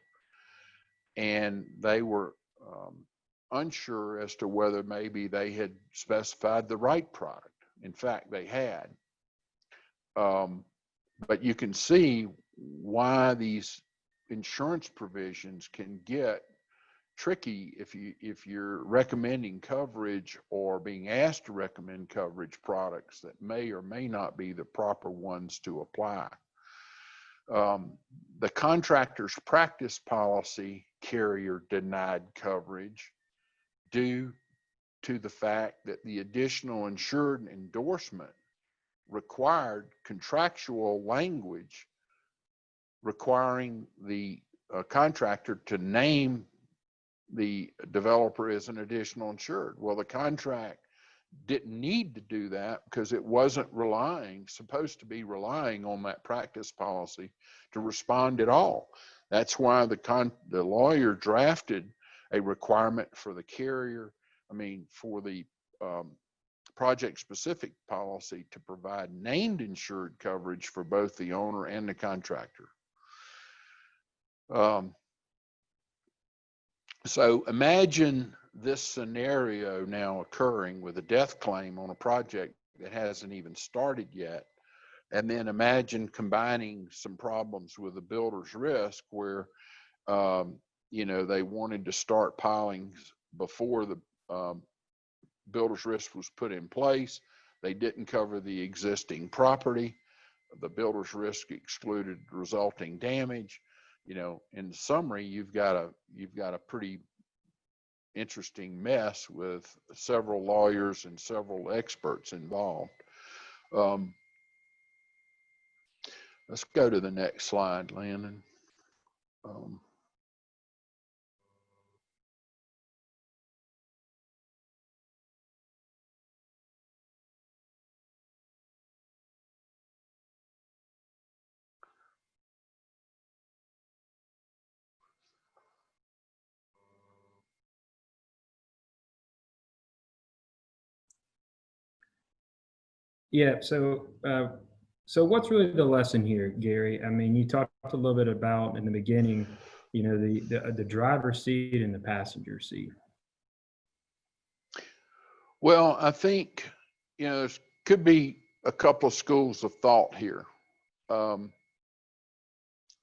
and they were unsure as to whether maybe they had specified the right product. In fact, they had. But you can see why these insurance provisions can get tricky if you're recommending coverage or being asked to recommend coverage products that may or may not be the proper ones to apply. The contractor's practice policy carrier denied coverage due to the fact that the additional insured endorsement required contractual language requiring the contractor to name the developer as an additional insured. Well, the contract didn't need to do that because it wasn't supposed to be relying on that practice policy to respond at all. That's why the lawyer drafted a requirement for the carrier, for the project specific policy to provide named insured coverage for both the owner and the contractor. So imagine this scenario now occurring with a death claim on a project that hasn't even started yet. And then imagine combining some problems with the builder's risk where, they wanted to start piling before the builder's risk was put in place. They didn't cover the existing property. The builder's risk excluded resulting damage. In summary, you've got a pretty interesting mess with several lawyers and several experts involved. Let's go to the next slide, Landon. Yeah. So what's really the lesson here, Gary? You talked a little bit about in the beginning, the driver's seat and the passenger seat. Well, I think, there could be a couple of schools of thought here.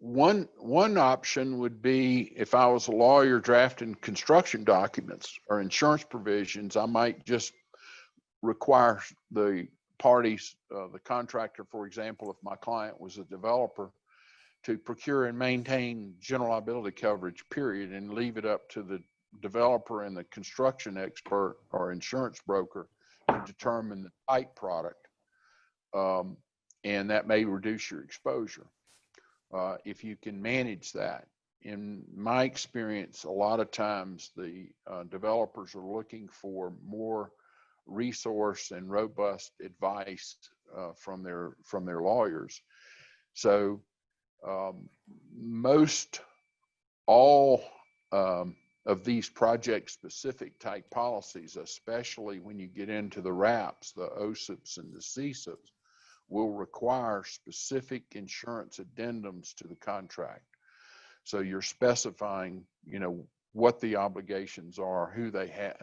one option would be, if I was a lawyer drafting construction documents or insurance provisions, I might just require the parties, the contractor, for example, if my client was a developer, to procure and maintain general liability coverage, period, and leave it up to the developer and the construction expert or insurance broker to determine the type product. And that may reduce your exposure if you can manage that. In my experience, a lot of times the developers are looking for more resource and robust advice from their lawyers. So most all of these project specific type policies, especially when you get into the RAPs, the OSIPs and the CSIPs, will require specific insurance addendums to the contract. So you're specifying, what the obligations are, who they have,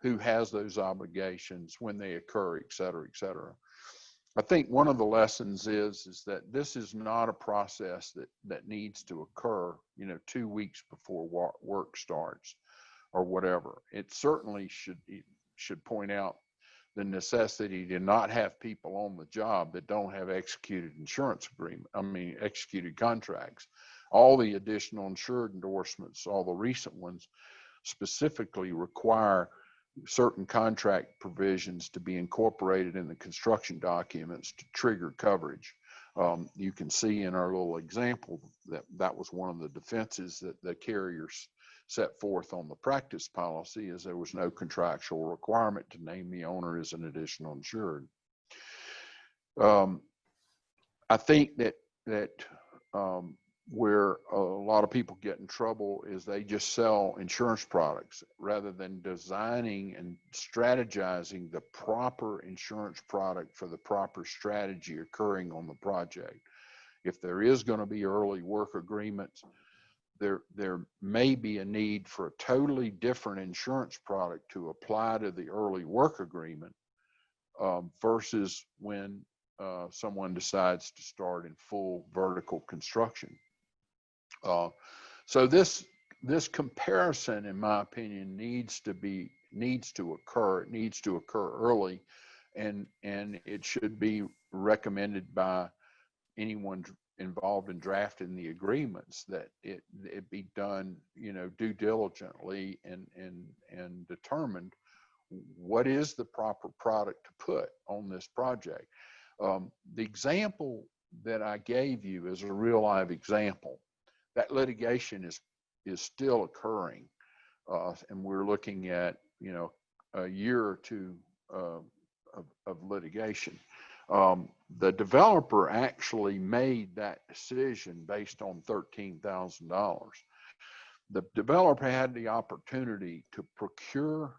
who has those obligations, when they occur, et cetera, et cetera. I think one of the lessons is that this is not a process that needs to occur, 2 weeks before work starts or whatever. It certainly should point out the necessity to not have people on the job that don't have executed executed contracts. All the additional insured endorsements, all the recent ones, specifically require certain contract provisions to be incorporated in the construction documents to trigger coverage. You can see in our little example that was one of the defenses that the carriers set forth on the practice policy, is there was no contractual requirement to name the owner as an additional insured. I think that where a lot of people get in trouble is they just sell insurance products rather than designing and strategizing the proper insurance product for the proper strategy occurring on the project. If there is going to be early work agreements, there may be a need for a totally different insurance product to apply to the early work agreement versus when someone decides to start in full vertical construction. So this comparison, in my opinion, needs to occur. It needs to occur early, and it should be recommended by anyone involved in drafting the agreements that it be done, due diligently and determined what is the proper product to put on this project. The example that I gave you is a real live example. That litigation is still occurring, and we're looking at a year or two of litigation. The developer actually made that decision based on $13,000. The developer had the opportunity to procure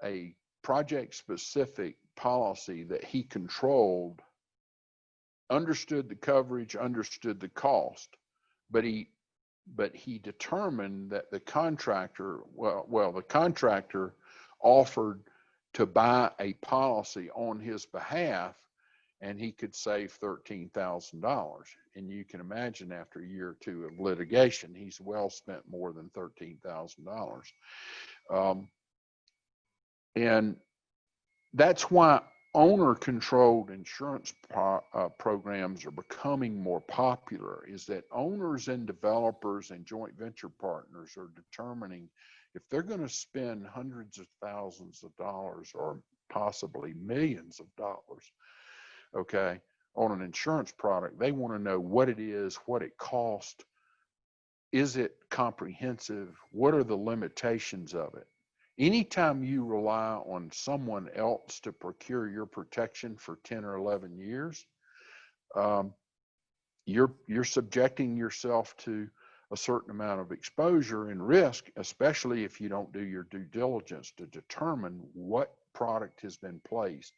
a project-specific policy that he controlled, understood the coverage, understood the cost, but he determined that the contractor offered to buy a policy on his behalf, and he could save $13,000. And you can imagine, after a year or two of litigation, he's well spent more than $13,000. And that's why owner-controlled insurance programs are becoming more popular, is that owners and developers and joint venture partners are determining if they're going to spend hundreds of thousands of dollars or possibly millions of dollars, okay, on an insurance product. They want to know what it is, what it costs, is it comprehensive, what are the limitations of it. Anytime you rely on someone else to procure your protection for 10 or 11 years, you're subjecting yourself to a certain amount of exposure and risk, especially if you don't do your due diligence to determine what product has been placed.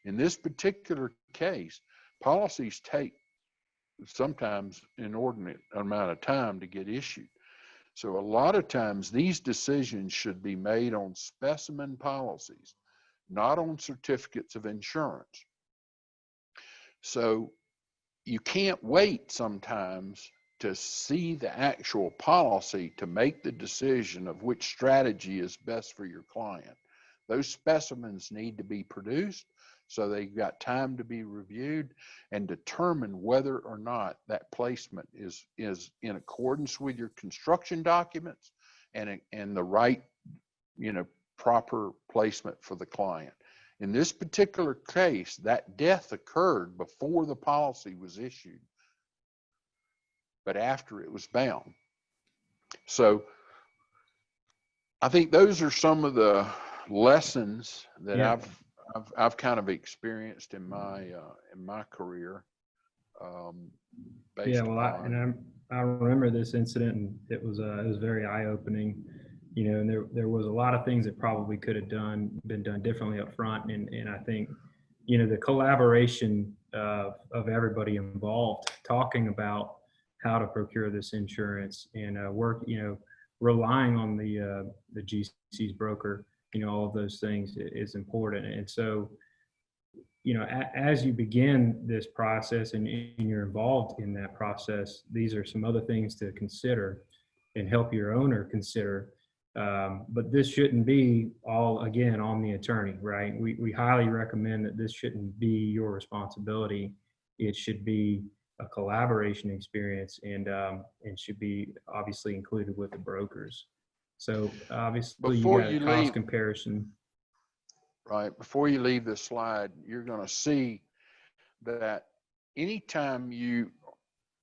In this particular case, policies take sometimes an inordinate amount of time to get issued. So a lot of times these decisions should be made on specimen policies, not on certificates of insurance. So you can't wait sometimes to see the actual policy to make the decision of which strategy is best for your client. Those specimens need to be produced so they've got time to be reviewed and determine whether or not that placement is in accordance with your construction documents and the right, proper placement for the client. In this particular case, that death occurred before the policy was issued, but after it was bound. So I think those are some of the lessons that Yeah. I've kind of experienced in my career. Based Yeah, well, upon, I remember this incident, and it was very eye-opening, and there was a lot of things that probably could have been done differently up front, and I think, the collaboration of everybody involved, talking about how to procure this insurance and work, relying on the GC's broker, all of those things is important, and so. As you begin this process and you're involved in that process, these are some other things to consider and help your owner consider. But this shouldn't be all, again, on the attorney, right? We highly recommend that this shouldn't be your responsibility. It should be a collaboration experience and should be obviously included with the brokers. So obviously you before got a you cost leave, comparison. right, before you leave this slide, you're going to see that anytime you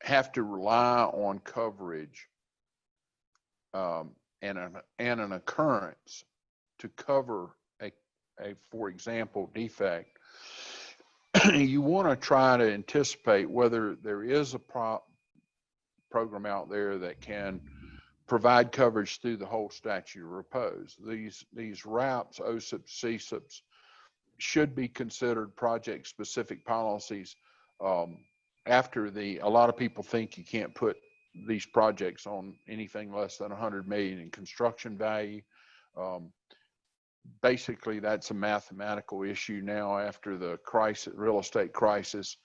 have to rely on coverage and an occurrence to cover a for example, defect, you want to try to anticipate whether there is a program out there that can provide coverage through the whole statute of repose. These RAPs, OSIPs, CSIPs should be considered project-specific policies. After a lot of people think you can't put these projects on anything less than 100 million in construction value. Basically, that's a mathematical issue now. After the real estate crisis,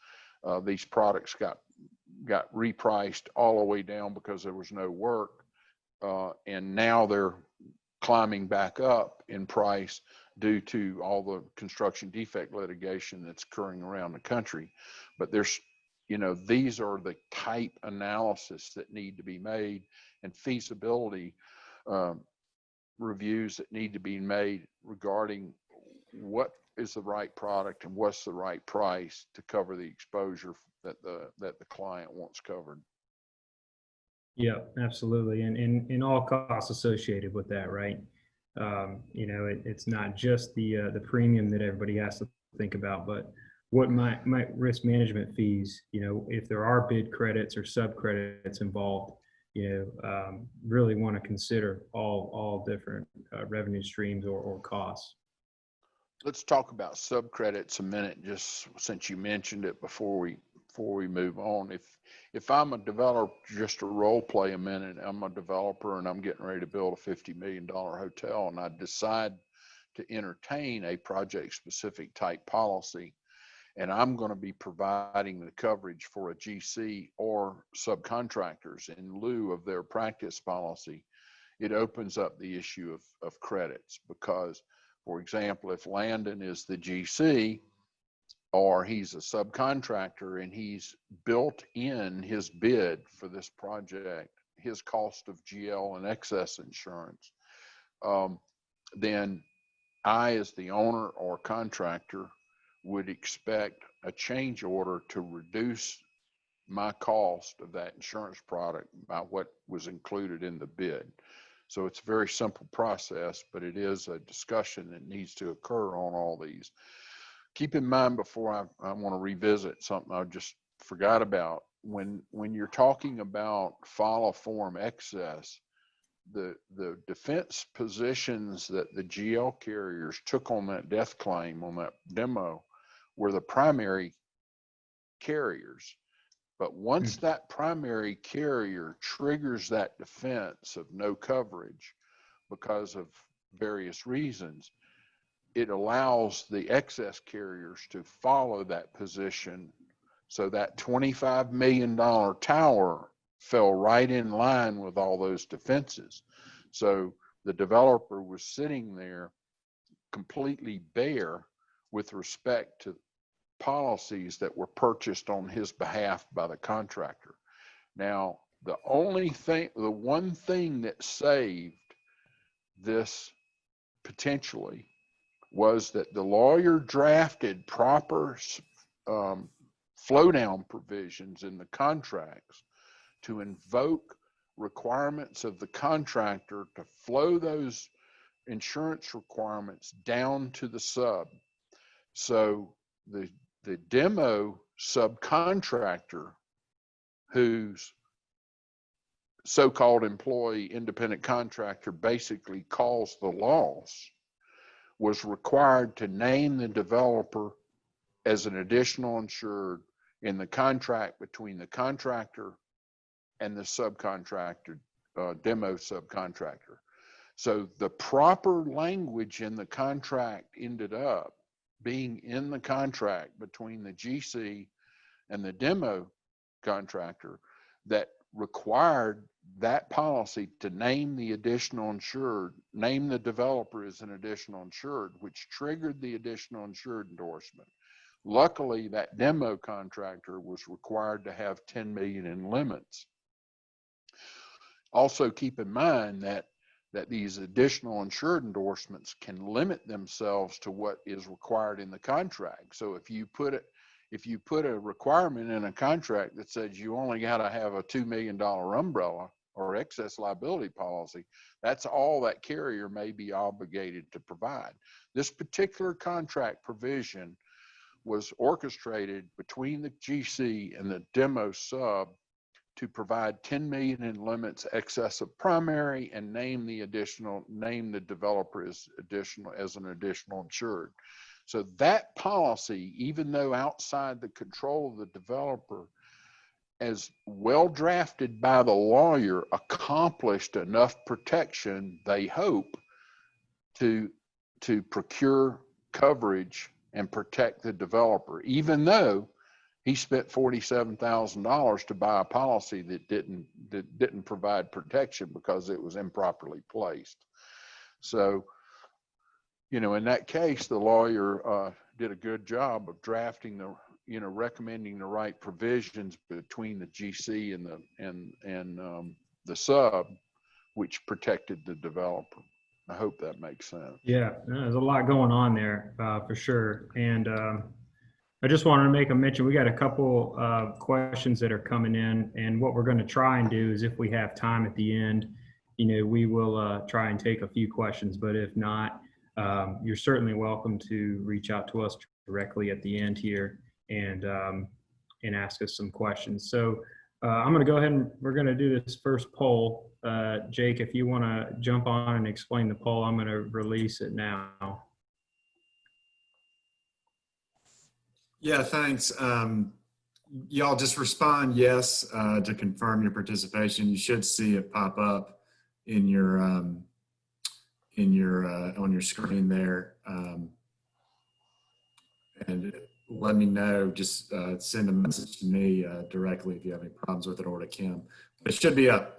these products got repriced all the way down because there was no work. And now they're climbing back up in price due to all the construction defect litigation that's occurring around the country. But these are the type analysis that need to be made and feasibility reviews that need to be made regarding what is the right product and what's the right price to cover the exposure that the client wants covered. Yeah, absolutely. And all costs associated with that, right? It's not just the premium that everybody has to think about, but what might risk management fees, if there are bid credits or sub credits involved, really want to consider all different revenue streams or costs. Let's talk about subcredits a minute, just since you mentioned it before we move on. If I'm a developer, just to role play a minute, I'm a developer and I'm getting ready to build a $50 million hotel, and I decide to entertain a project specific type policy, and I'm going to be providing the coverage for a GC or subcontractors in lieu of their practice policy. It opens up the issue of credits because, for example, if Landon is the GC or he's a subcontractor and he's built in his bid for this project his cost of GL and excess insurance, then I, as the owner or contractor, would expect a change order to reduce my cost of that insurance product by what was included in the bid. So it's a very simple process, but it is a discussion that needs to occur on all these. Keep in mind, before I want to revisit something I just forgot about, when you're talking about follow form excess, the defense positions that the GL carriers took on that death claim on that demo were the primary carriers. But once that primary carrier triggers that defense of no coverage because of various reasons, it allows the excess carriers to follow that position So that $25 million tower fell right in line with all those defenses. So the developer was sitting there completely bare with respect to policies that were purchased on his behalf by the contractor. Now, the one thing that saved this potentially was that the lawyer drafted proper flow down provisions in the contracts to invoke requirements of the contractor to flow those insurance requirements down to the sub. So the demo subcontractor, whose so-called employee independent contractor basically caused the loss, was required to name the developer as an additional insured in the contract between the contractor and the subcontractor, demo subcontractor. So the proper language in the contract ended up being in the contract between the GC and the demo contractor that required that policy to name the additional insured, name the developer as an additional insured, which triggered the additional insured endorsement. Luckily, that demo contractor was required to have 10 million in limits. Also keep in mind that these additional insured endorsements can limit themselves to what is required in the contract. So if you put a requirement in a contract that says you only got to have a $2 million umbrella or excess liability policy, that's all that carrier may be obligated to provide. This particular contract provision was orchestrated between the GC and the demo sub to provide 10 million in limits excess of primary and name the developer as an additional insured. So that policy, even though outside the control of the developer, as well drafted by the lawyer, accomplished enough protection, they hope, to procure coverage and protect the developer, even though he spent $47,000 to buy a policy that didn't provide protection because it was improperly placed. So, in that case, the lawyer did a good job of drafting recommending the right provisions between the GC and the sub, which protected the developer. I hope that makes sense. Yeah, there's a lot going on there for sure. And I just wanted to make a mention. We got a couple questions that are coming in, and what we're going to try and do is, if we have time at the end, we will try and take a few questions. But if not, you're certainly welcome to reach out to us directly at the end here and ask us some questions. So I'm going to go ahead and we're going to do this first poll. Jake, if you want to jump on and explain the poll, I'm going to release it now. Yeah, thanks. Y'all just respond yes to confirm your participation. You should see it pop up in your on your screen there. And let me know. Just send a message to me directly if you have any problems with it, or to Kim. It should be up.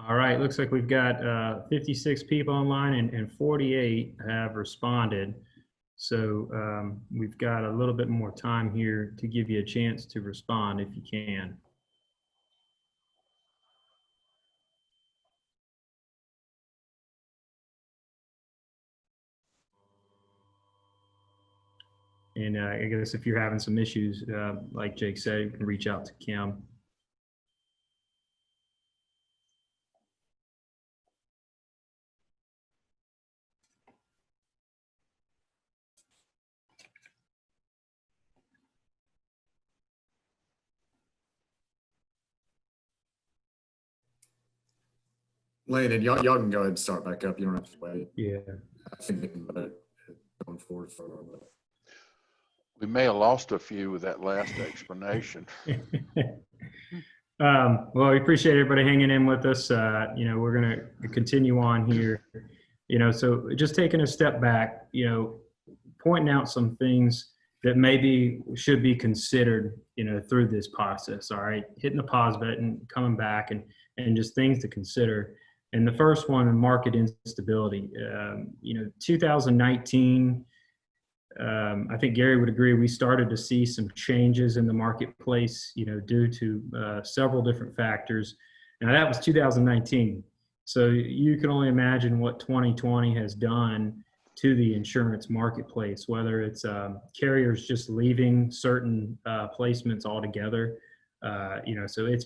All right, looks like we've got 56 people online and 48 have responded. So we've got a little bit more time here to give you a chance to respond if you can. And I guess if you're having some issues, like Jake said, you can reach out to Kim. Landon, y'all can go ahead and start back up. You don't have to wait. Yeah. I think they can vote going forward for a little bit. We may have lost a few with that last explanation. Well, we appreciate everybody hanging in with us. We're going to continue on here. So just taking a step back, pointing out some things that maybe should be considered, through this process. All right, hitting the pause button, coming back, and just things to consider. And the first one, market instability. 2019. I think Gary would agree. We started to see some changes in the marketplace, due to several different factors. Now that was 2019. So you can only imagine what 2020 has done to the insurance marketplace, whether it's carriers just leaving certain placements altogether. So it's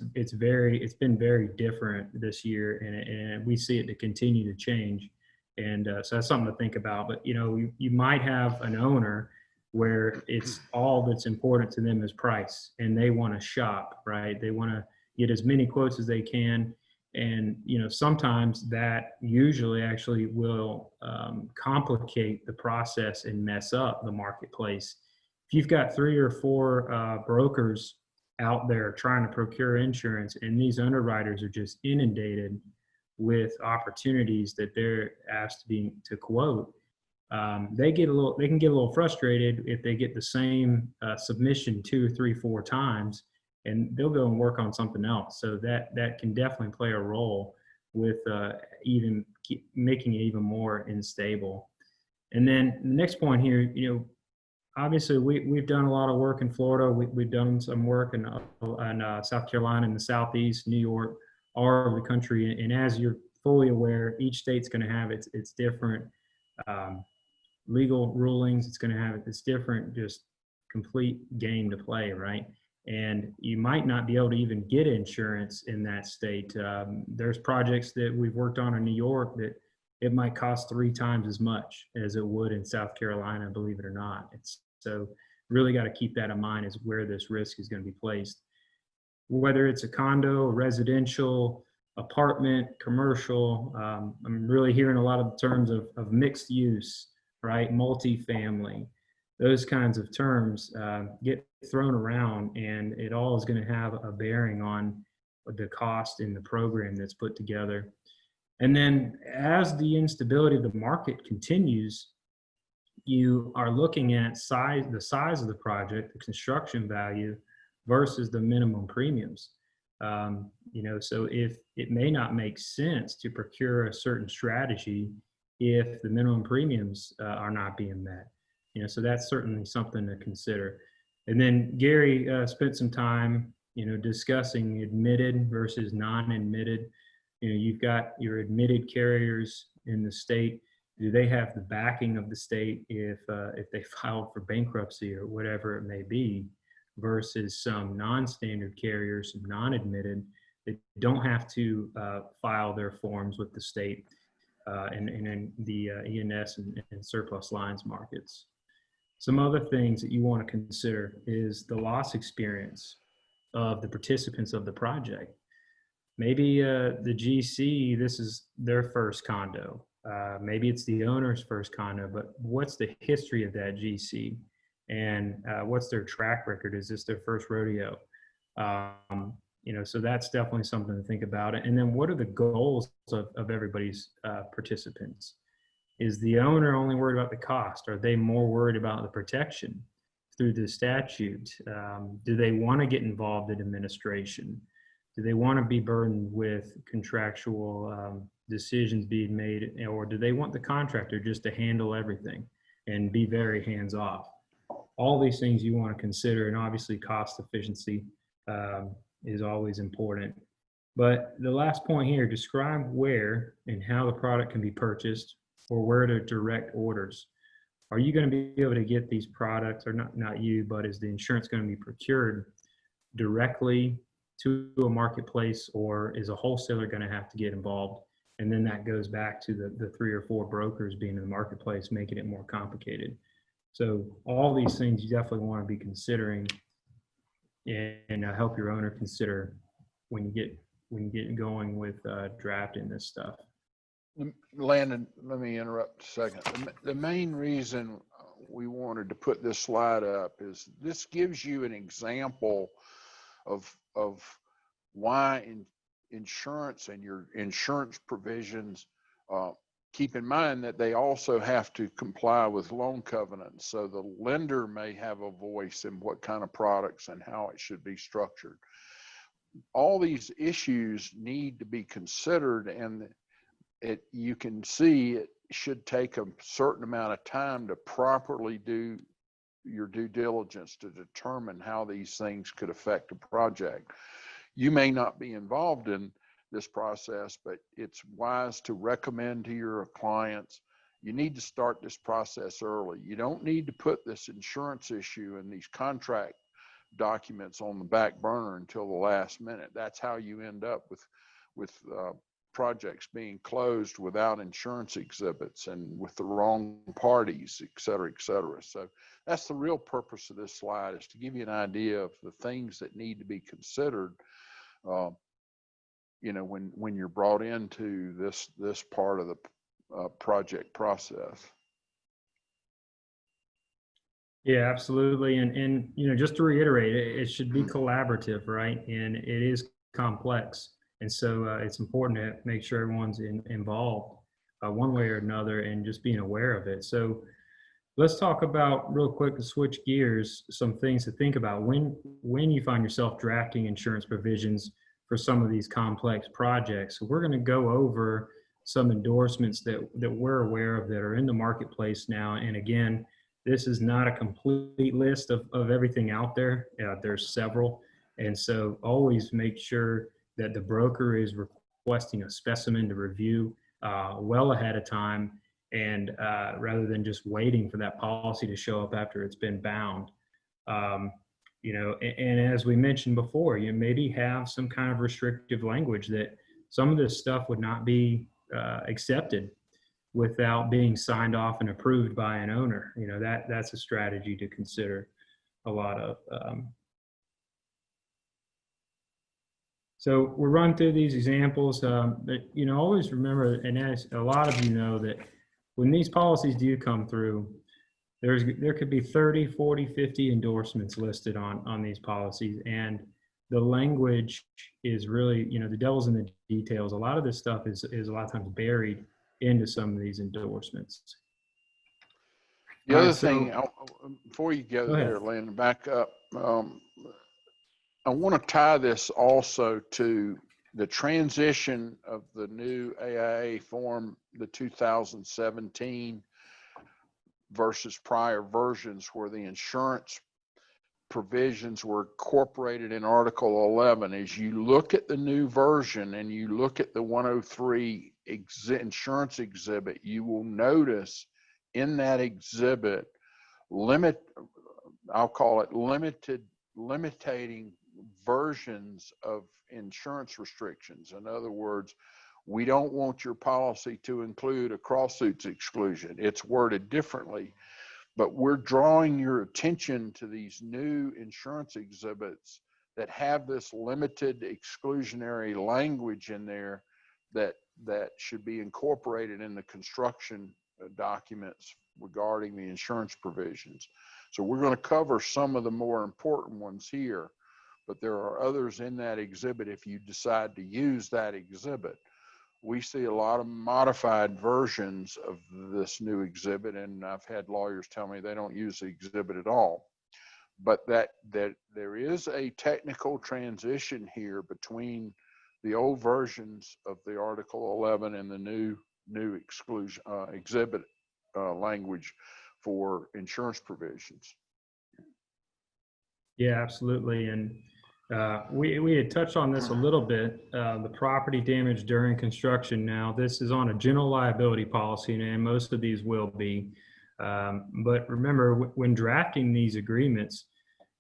been very different this year, and we see it to continue to change. And so that's something to think about. But you might have an owner where it's all that's important to them is price, and they want to shop, right? They want to get as many quotes as they can, and sometimes that usually actually will complicate the process and mess up the marketplace. If you've got 3 or 4 brokers out there trying to procure insurance, and these underwriters are just inundated with opportunities that they're asked to quote, they can get a little frustrated if they get the same submission 2 or 3, 4 times, and they'll go and work on something else. So that can definitely play a role with even making it even more unstable. And then the next point here, obviously we've done a lot of work in Florida. We've done some work in South Carolina, in the Southeast, New York, all over the country. And as you're fully aware, each state's going to have its different legal rulings. It's going to have its different, just complete game to play, right? And you might not be able to even get insurance in that state. There's projects that we've worked on in New York that it might cost 3 times as much as it would in South Carolina, believe it or not. So really got to keep that in mind, is where this risk is going to be placed. Whether it's a condo, residential, apartment, commercial, I'm really hearing a lot of terms of mixed use, right? Multifamily, those kinds of terms get thrown around, and it all is going to have a bearing on the cost in the program that's put together. And then as the instability of the market continues, you are looking at the size of the project, the construction value, versus the minimum premiums. So if it may not make sense to procure a certain strategy if the minimum premiums are not being met. So that's certainly something to consider. And then Gary spent some time, discussing admitted versus non-admitted. You've got your admitted carriers in the state. Do they have the backing of the state if they filed for bankruptcy or whatever it may be, versus some non-standard carriers, non-admitted, that don't have to file their forms with the state and in the E&S and surplus lines markets. Some other things that you want to consider is the loss experience of the participants of the project. Maybe the GC, this is their first condo. Maybe it's the owner's first condo, but what's the history of that GC? And what's their track record? Is this their first rodeo? So that's definitely something to think about. And then what are the goals of everybody's participants? Is the owner only worried about the cost? Are they more worried about the protection through the statute? Do they want to get involved in administration? Do they want to be burdened with contractual decisions being made? Or do they want the contractor just to handle everything and be very hands-off? All these things you want to consider, and obviously cost efficiency is always important. But the last point here, describe where and how the product can be purchased, or where to direct orders. Are you going to be able to get these products, or not you, but is the insurance going to be procured directly to a marketplace, or is a wholesaler going to have to get involved? And then that goes back to the 3 or 4 brokers being in the marketplace, making it more complicated. So all these things you definitely want to be considering, and help your owner consider when you get going with drafting this stuff. Landon, let me interrupt a second. The main reason we wanted to put this slide up is this gives you an example of why insurance and your insurance provisions, keep in mind that they also have to comply with loan covenants. So the lender may have a voice in what kind of products and how it should be structured. All these issues need to be considered, and you can see it should take a certain amount of time to properly do your due diligence to determine how these things could affect a project. You may not be involved in this process, but it's wise to recommend to your clients, you need to start this process early. You don't need to put this insurance issue and these contract documents on the back burner until the last minute. That's how you end up with projects being closed without insurance exhibits and with the wrong parties, et cetera, et cetera. So that's the real purpose of this slide, is to give you an idea of the things that need to be considered, you know, when you're brought into this part of the project process. Yeah, absolutely. And you know, just to reiterate, it should be collaborative, right? And it is complex. And so it's important to make sure everyone's involved one way or another, and just being aware of it. So let's talk about, real quick, to switch gears, some things to think about when you find yourself drafting insurance provisions for some of these complex projects. So we're going to go over some endorsements that we're aware of that are in the marketplace now. And again, this is not a complete list of everything out there. There's several. And so always make sure that the broker is requesting a specimen to review well ahead of time, and rather than just waiting for that policy to show up after it's been bound. You know, and as we mentioned before, you maybe have some kind of restrictive language that some of this stuff would not be accepted without being signed off and approved by an owner. You know, that's a strategy to consider a lot of. So we'll run through these examples, but, you know, always remember, and as a lot of you know, that when these policies do come through, there could be 30, 40, 50 endorsements listed on these policies. And the language is really, you know, the devil's in the details. A lot of this stuff is a lot of times buried into some of these endorsements. The other thing, before you go there, Landon, back up, I want to tie this also to the transition of the new AIA form, the 2017 versus prior versions, where the insurance provisions were incorporated in Article 11. As you look at the new version and you look at the 103 insurance exhibit, you will notice in that exhibit I'll call it limiting versions of insurance restrictions. In other words, we don't want your policy to include a cross-suits exclusion. It's worded differently, but we're drawing your attention to these new insurance exhibits that have this limited exclusionary language in there that should be incorporated in the construction documents regarding the insurance provisions. So we're going to cover some of the more important ones here, but there are others in that exhibit if you decide to use that exhibit. We see a lot of modified versions of this new exhibit, and I've had lawyers tell me they don't use the exhibit at all. But that there is a technical transition here between the old versions of the Article 11 and the new exclusion exhibit language for insurance provisions. Yeah, absolutely. And we had touched on this a little bit, the property damage during construction. Now, this is on a general liability policy, and most of these will be. But remember, when drafting these agreements,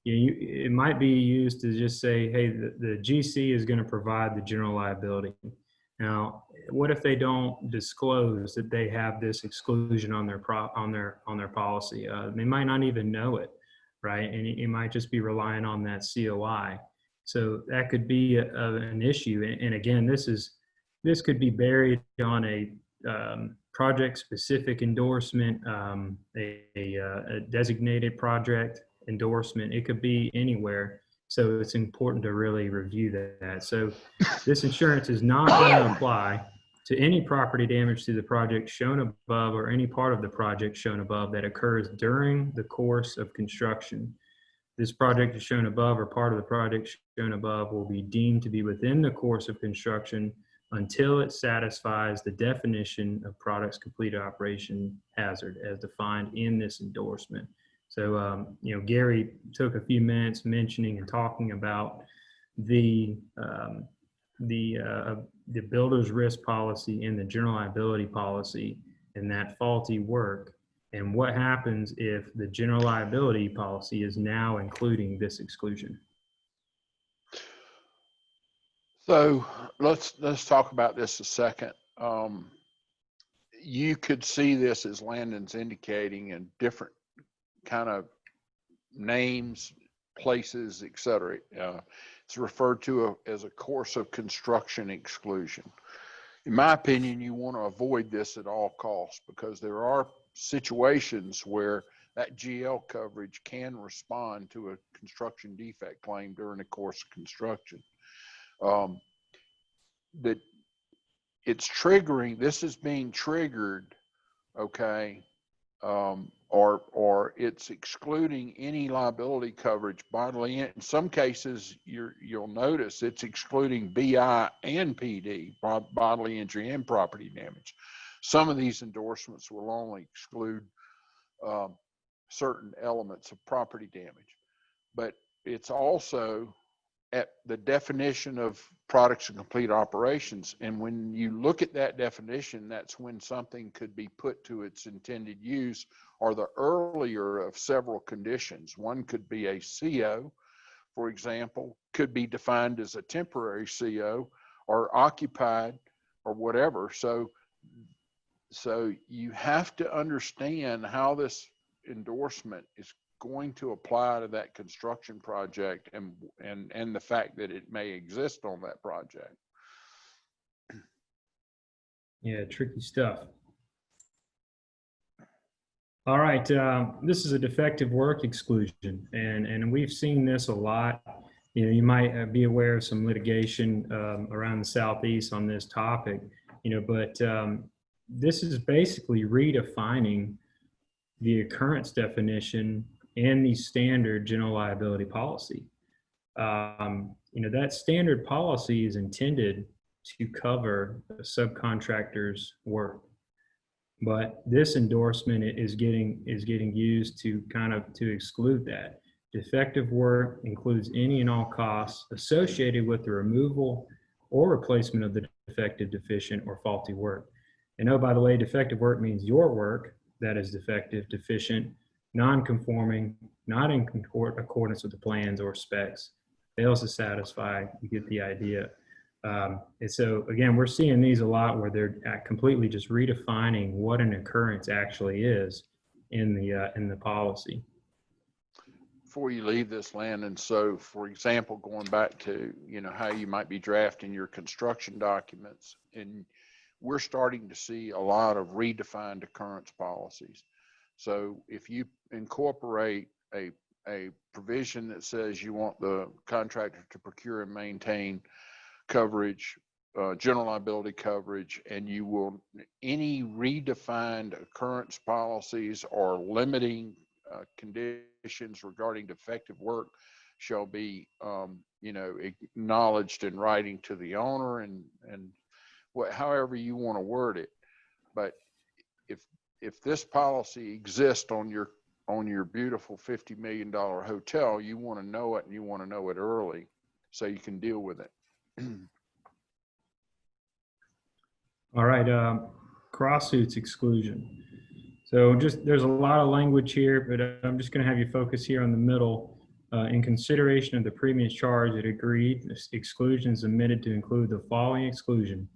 it might be used to just say, hey, the GC is going to provide the general liability. Now, what if they don't disclose that they have this exclusion on their policy? They might not even know it, right? And it might just be relying on that COI. So that could be an issue. And again, this could be buried on a project-specific endorsement, a designated project endorsement. It could be anywhere. So it's important to really review that. So this insurance is not going to apply to any property damage to the project shown above or any part of the project shown above that occurs during the course of construction. This project is shown above or part of the project shown above will be deemed to be within the course of construction until it satisfies the definition of product's completed operation hazard as defined in this endorsement. So, Gary took a few minutes mentioning and talking about the builder's risk policy and the general liability policy and that faulty work, and what happens if the general liability policy is now including this exclusion. So let's talk about this a second. You could see this, as Landon's indicating, in different kind of names, places, etc. It's referred to as a course of construction exclusion. In my opinion, you want to avoid this at all costs, because there are situations where that GL coverage can respond to a construction defect claim during the course of construction. That it's triggering, this is being triggered, okay, or it's excluding any liability coverage bodily. In some cases, you'll notice it's excluding BI and PD, bodily injury and property damage. Some of these endorsements will only exclude certain elements of property damage, but it's also at the definition of products and complete operations. And when you look at that definition, that's when something could be put to its intended use, or the earlier of several conditions. One could be a CO, for example, could be defined as a temporary CO or occupied or whatever. So you have to understand how this endorsement is going to apply to that construction project and the fact that it may exist on that project. Yeah, tricky stuff. All right, this is a defective work exclusion, and we've seen this a lot. You might be aware of some litigation around the Southeast on this topic, but this is basically redefining the occurrence definition and the standard general liability policy. That standard policy is intended to cover a subcontractor's work, but this endorsement is getting used to to exclude that. Defective work includes any and all costs associated with the removal or replacement of the defective, deficient, or faulty work. And oh, by the way, defective work means your work that is defective, deficient, non-conforming, not in accordance with the plans or specs, fails to satisfy. You get the idea. And so again, we're seeing these a lot where they're completely just redefining what an occurrence actually is in the policy. Before you leave this, Landon, so for example, going back to how you might be drafting your construction documents, and we're starting to see a lot of redefined occurrence policies. So if you incorporate a provision that says you want the contractor to procure and maintain coverage, general liability coverage, and you will, any redefined occurrence policies or limiting conditions regarding defective work shall be, acknowledged in writing to the owner, and however you want to word it. But if this policy exists on your beautiful $50 million hotel, you want to know it, and you want to know it early so you can deal with it. All right, cross-suits exclusion. So there's a lot of language here, but I'm just going to have you focus here on the middle. In consideration of the previous charge, it agreed this exclusion is omitted to include the following exclusion.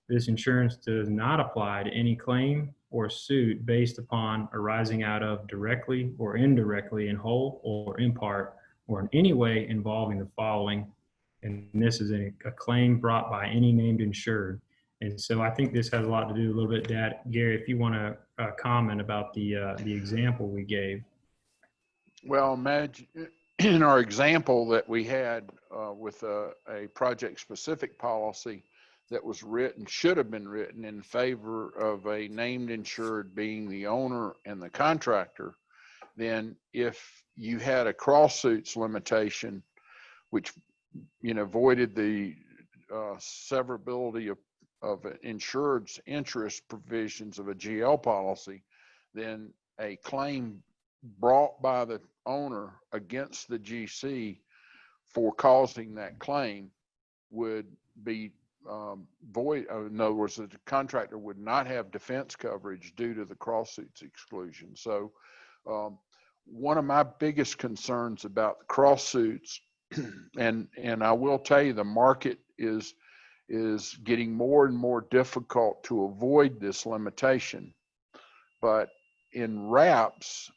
This insurance does not apply to any claim or suit based upon, arising out of, directly or indirectly, in whole or in part, or in any way involving the following. And this is a claim brought by any named insured. And so I think this has a lot to do a little bit, Gary, if you want to comment about the example we gave. Well, in our example that we had with a project-specific policy that was written, should have been written in favor of a named insured being the owner and the contractor, then if you had a cross-suits limitation, which, you know, voided the severability of an insured's interest provisions of a GL policy, then a claim brought by the owner against the GC for causing that claim would be void. In other words, the contractor would not have defense coverage due to the cross-suits exclusion. So one of my biggest concerns about the cross-suits, and I will tell you, the market is getting more and more difficult to avoid this limitation. But in wraps,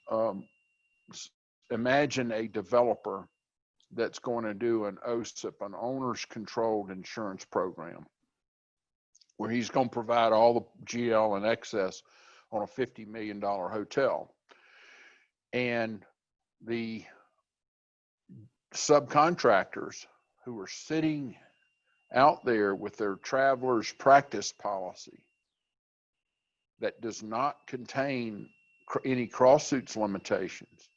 imagine a developer that's going to do an OSIP, an owner's controlled insurance program, where he's going to provide all the GL and excess on a $50 million hotel. And the subcontractors who are sitting out there with their traveler's practice policy that does not contain any cross-suits limitations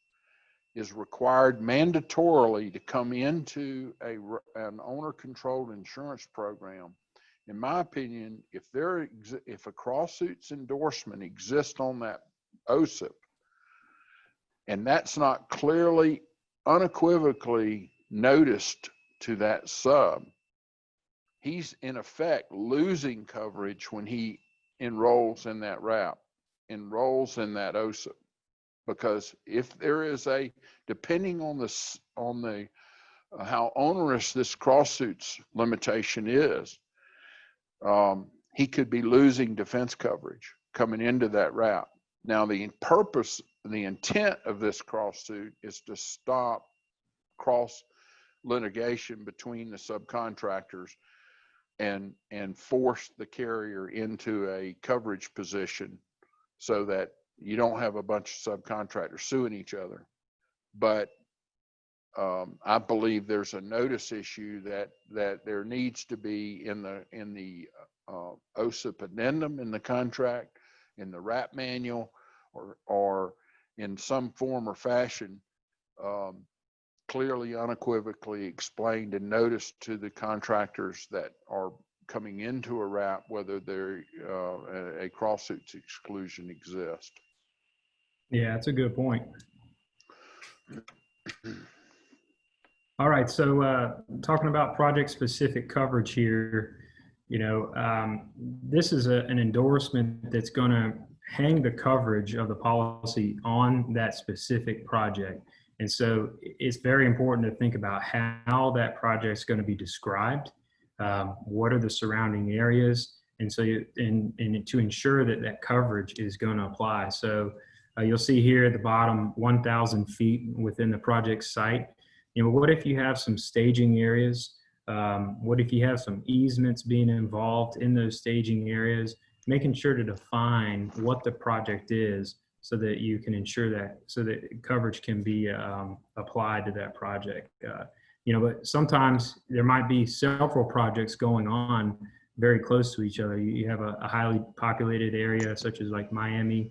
is required mandatorily to come into an owner-controlled insurance program. In my opinion, if a cross-suits endorsement exists on that OSIP, and that's not clearly, unequivocally noticed to that sub, he's in effect losing coverage when he enrolls in that wrap, enrolls in that OSIP. Because if there is depending on how onerous this cross-suits limitation is, he could be losing defense coverage coming into that wrap. Now, the intent of this cross-suit is to stop cross litigation between the subcontractors and force the carrier into a coverage position so that you don't have a bunch of subcontractors suing each other. But I believe there's a notice issue that there needs to be in the OSIP addendum in the contract, in the wrap manual, or in some form or fashion, clearly, unequivocally explained and noticed to the contractors that are coming into a wrap whether a cross-suits exclusion exists. Yeah, that's a good point. All right, so talking about project-specific coverage here, you know, this is an endorsement that's going to hang the coverage of the policy on that specific project. And so it's very important to think about how that project is going to be described, what are the surrounding areas, and so and to ensure that that coverage is going to apply. So you'll see here at the bottom, 1,000 feet within the project site. You know, what if you have some staging areas? What if you have some easements being involved in those staging areas? Making sure to define what the project is so that you can ensure that, so that coverage can be applied to that project. You know, but sometimes there might be several projects going on very close to each other. You have a highly populated area such as like Miami,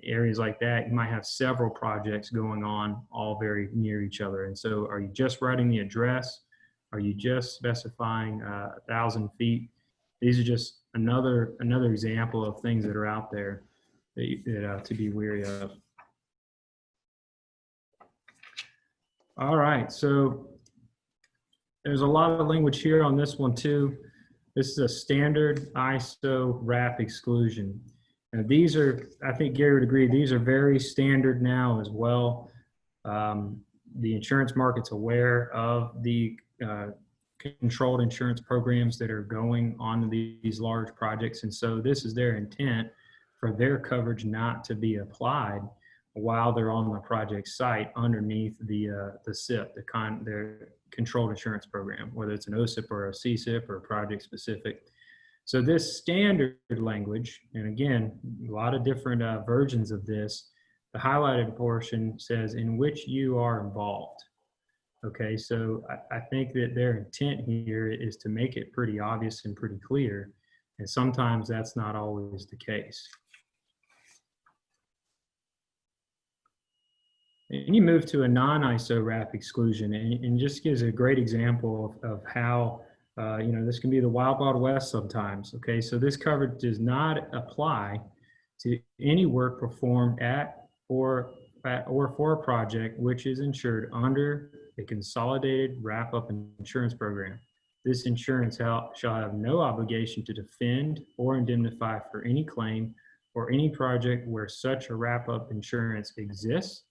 areas like that. You might have several projects going on all very near each other. And so are you just writing the address? Are you just specifying 1,000 feet? These are just another example of things that are out there that to be wary of. All right, so there's a lot of language here on this one too. This is a standard ISO wrap exclusion. Now these are, I think Gary would agree, these are very standard now as well. The insurance market's aware of the controlled insurance programs that are going on these large projects. And so this is their intent for their coverage not to be applied while they're on the project site underneath the SIP, their controlled insurance program, whether it's an OSIP or a CSIP or a project specific. So this standard language, and again, a lot of different versions of this, the highlighted portion says in which you are involved. Okay, so I think that their intent here is to make it pretty obvious and pretty clear, and sometimes that's not always the case. And you move to a non-ISO wrap exclusion, and just gives a great example of how this can be the wild, wild west sometimes. Okay, so this coverage does not apply to any work performed at or for a project which is insured under a consolidated wrap-up insurance program. This insurance shall have no obligation to defend or indemnify for any claim or any project where such a wrap-up insurance exists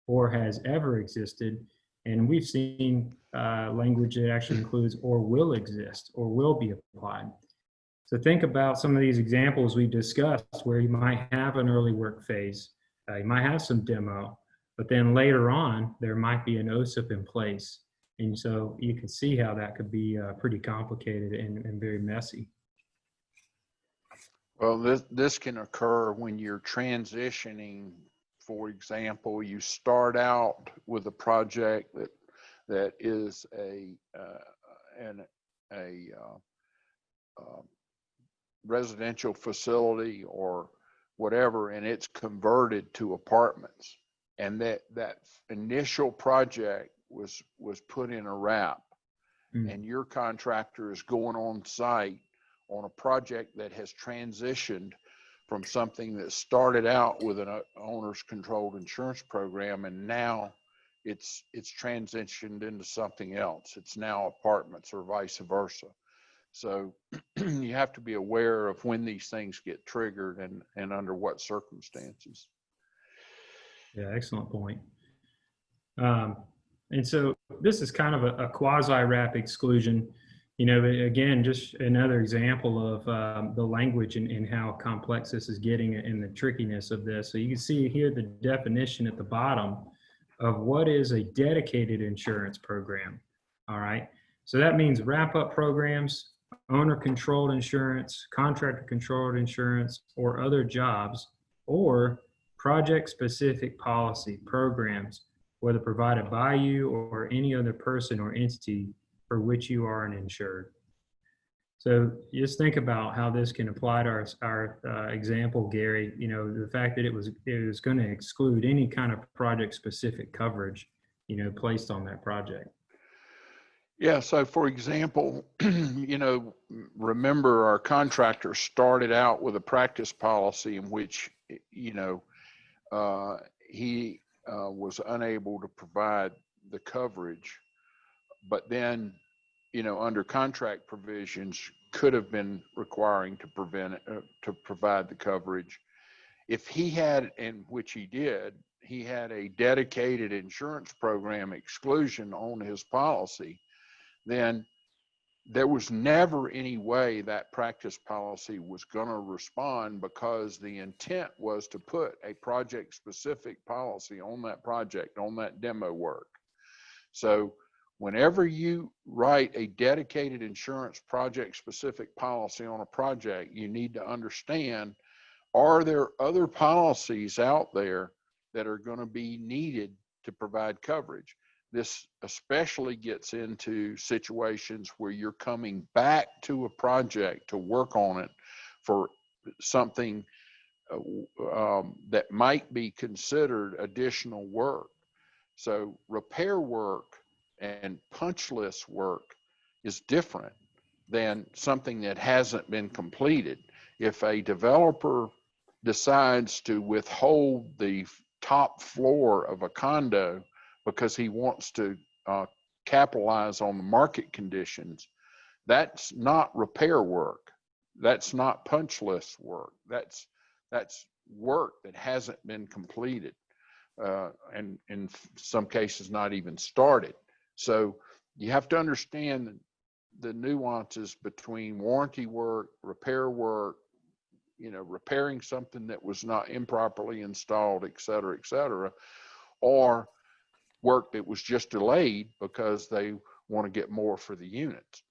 or has ever existed. And we've seen language that actually includes or will exist or will be applied. So think about some of these examples we've discussed where you might have an early work phase, you might have some demo, but then later on, there might be an OSIP in place. And so you can see how that could be pretty complicated and very messy. Well, this can occur when you're transitioning. For example, you start out with a project that is a residential facility or whatever, and it's converted to apartments, and that initial project was put in a wrap, and your contractor is going on site on a project that has transitioned from something that started out with an owner's controlled insurance program, and now it's transitioned into something else. It's now apartments or vice versa. So you have to be aware of when these things get triggered and under what circumstances. Yeah, excellent point. And so this is kind of a quasi-wrap exclusion. Again, just another example of the language and how complex this is getting and the trickiness of this. So you can see here the definition at the bottom of what is a dedicated insurance program. All right. So that means wrap-up programs, owner-controlled insurance, contractor-controlled insurance, or other jobs, or project-specific policy programs, whether provided by you or any other person or entity for which you are an insured. So just think about how this can apply to our example, Gary. The fact that it was going to exclude any kind of project-specific coverage, placed on that project. Yeah. So, for example, remember our contractor started out with a practice policy in which he was unable to provide the coverage, but then, under contract provisions could have been requiring to provide the coverage. If he had, and which he did, he had a dedicated insurance program exclusion on his policy, then there was never any way that practice policy was going to respond, because the intent was to put a project-specific policy on that project, on that demo work. So whenever you write a dedicated insurance project-specific policy on a project, you need to understand, are there other policies out there that are going to be needed to provide coverage? This especially gets into situations where you're coming back to a project to work on it for something that might be considered additional work. So repair work and punch list work is different than something that hasn't been completed. If a developer decides to withhold the top floor of a condo because he wants to capitalize on the market conditions, that's not repair work. That's not punch list work. That's work that hasn't been completed, and in some cases not even started. So you have to understand the nuances between warranty work, repair work, repairing something that was not improperly installed, et cetera, or work that was just delayed because they want to get more for the units.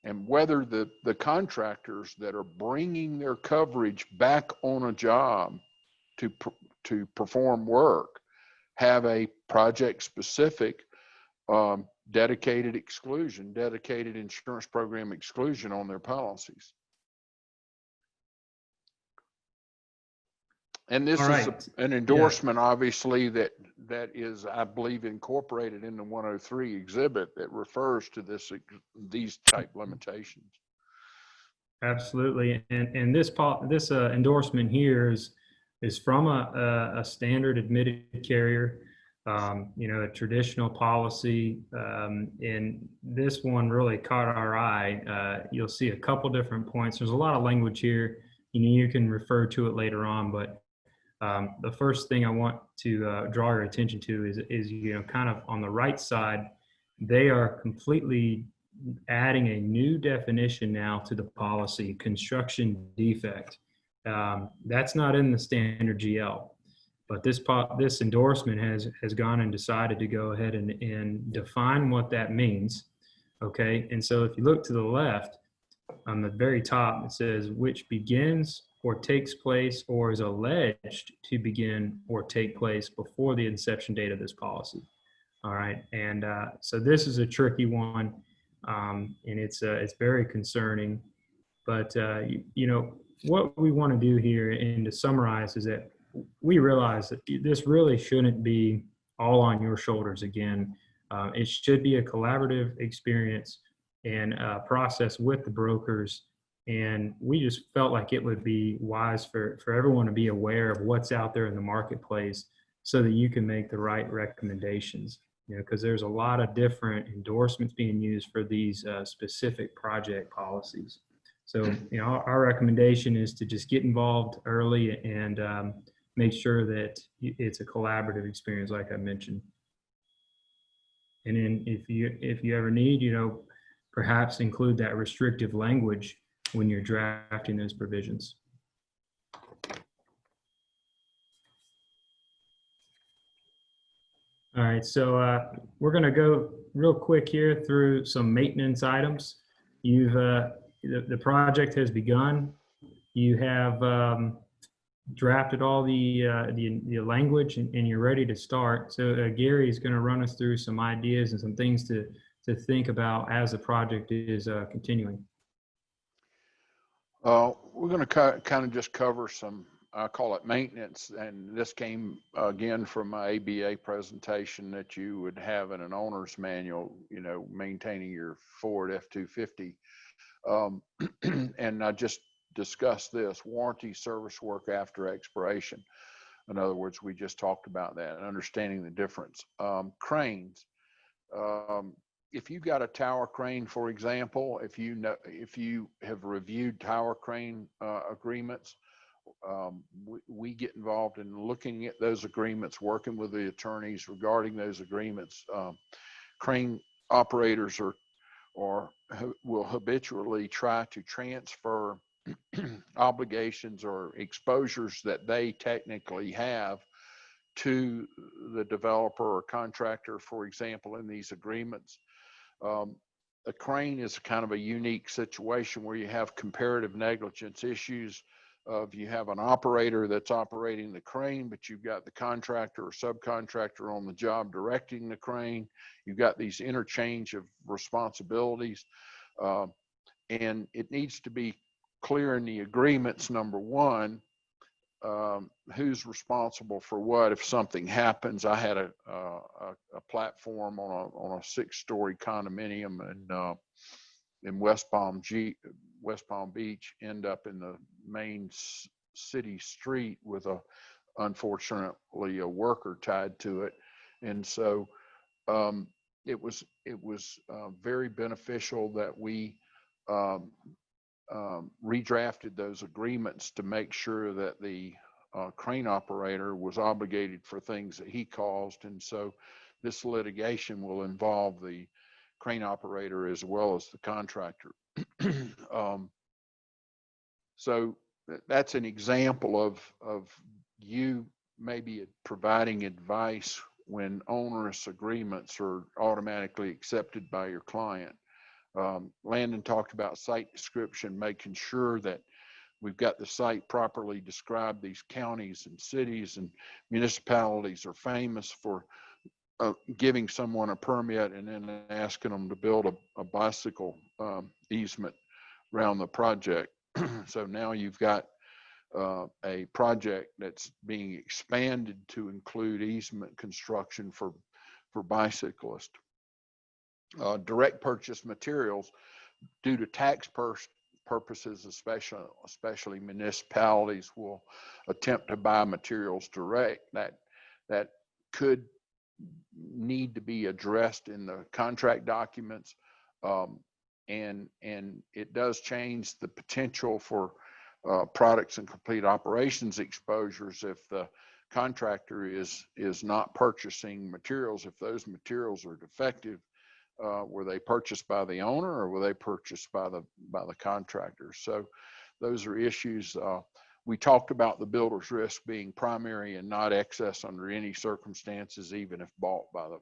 And whether the contractors that are bringing their coverage back on a job to perform work have a project-specific dedicated insurance program exclusion on their policies. And this All is right. an endorsement, obviously, that is, I believe, incorporated in the 103 exhibit that refers to these type limitations. Absolutely. And this endorsement here is from a standard admitted carrier, a traditional policy. And this one really caught our eye. You'll see a couple different points. There's a lot of language here. You can refer to it later on, but the first thing I want to draw your attention to is kind of on the right side, they are completely adding a new definition now to the policy, construction defect. That's not in the standard GL, but this endorsement has gone and decided to go ahead and define what that means. Okay, and so if you look to the left, on the very top, it says which begins or takes place or is alleged to begin or take place before the inception date of this policy. All right, and so this is a tricky one, and it's very concerning. But what we want to do here, and to summarize, is that we realize that this really shouldn't be all on your shoulders again. It should be a collaborative experience and process with the brokers. And we just felt like it would be wise for everyone to be aware of what's out there in the marketplace so that you can make the right recommendations. Because there's a lot of different endorsements being used for these specific project policies. So, our recommendation is to just get involved early and make sure that it's a collaborative experience, like I mentioned. And then if you ever need, perhaps include that restrictive language when you're drafting those provisions. All right, so we're going to go real quick here through some maintenance items. The project has begun. You have drafted all the language, and you're ready to start. So Gary is going to run us through some ideas and some things to think about as the project is continuing. We're going to kind of just cover some, I call it maintenance, and this came again from my ABA presentation that you would have in an owner's manual, maintaining your Ford F-250. And I just discussed this: warranty, service work after expiration. In other words, we just talked about that and understanding the difference. Cranes. If you've got a tower crane, for example, if you have reviewed tower crane agreements, we get involved in looking at those agreements, working with the attorneys regarding those agreements. Crane operators will habitually try to transfer obligations or exposures that they technically have to the developer or contractor, for example, in these agreements. A crane is kind of a unique situation where you have comparative negligence issues of you have an operator that's operating the crane, but you've got the contractor or subcontractor on the job directing the crane. You've got these interchange of responsibilities, and it needs to be clear in the agreements, number one, who's responsible for what if something happens. I had a platform on a 6-story condominium in West Palm Beach, end up in the main city street with unfortunately a worker tied to it. And so it was very beneficial that we redrafted those agreements to make sure that the crane operator was obligated for things that he caused. And so this litigation will involve the crane operator as well as the contractor. So that's an example of you maybe providing advice when onerous agreements are automatically accepted by your client. Landon talked about site description, making sure that We've got the site properly described. These counties and cities and municipalities are famous for giving someone a permit and then asking them to build a bicycle easement around the project. So now you've got a project that's being expanded to include easement construction for bicyclists. Direct purchase materials, due to tax purposes, especially municipalities will attempt to buy materials direct. That could need to be addressed in the contract documents, and it does change the potential for products and complete operations exposures if the contractor is not purchasing materials. If those materials are defective, were they purchased by the owner or were they purchased by the contractor? So those are issues. We talked about the builder's risk being primary and not excess under any circumstances, even if bought by the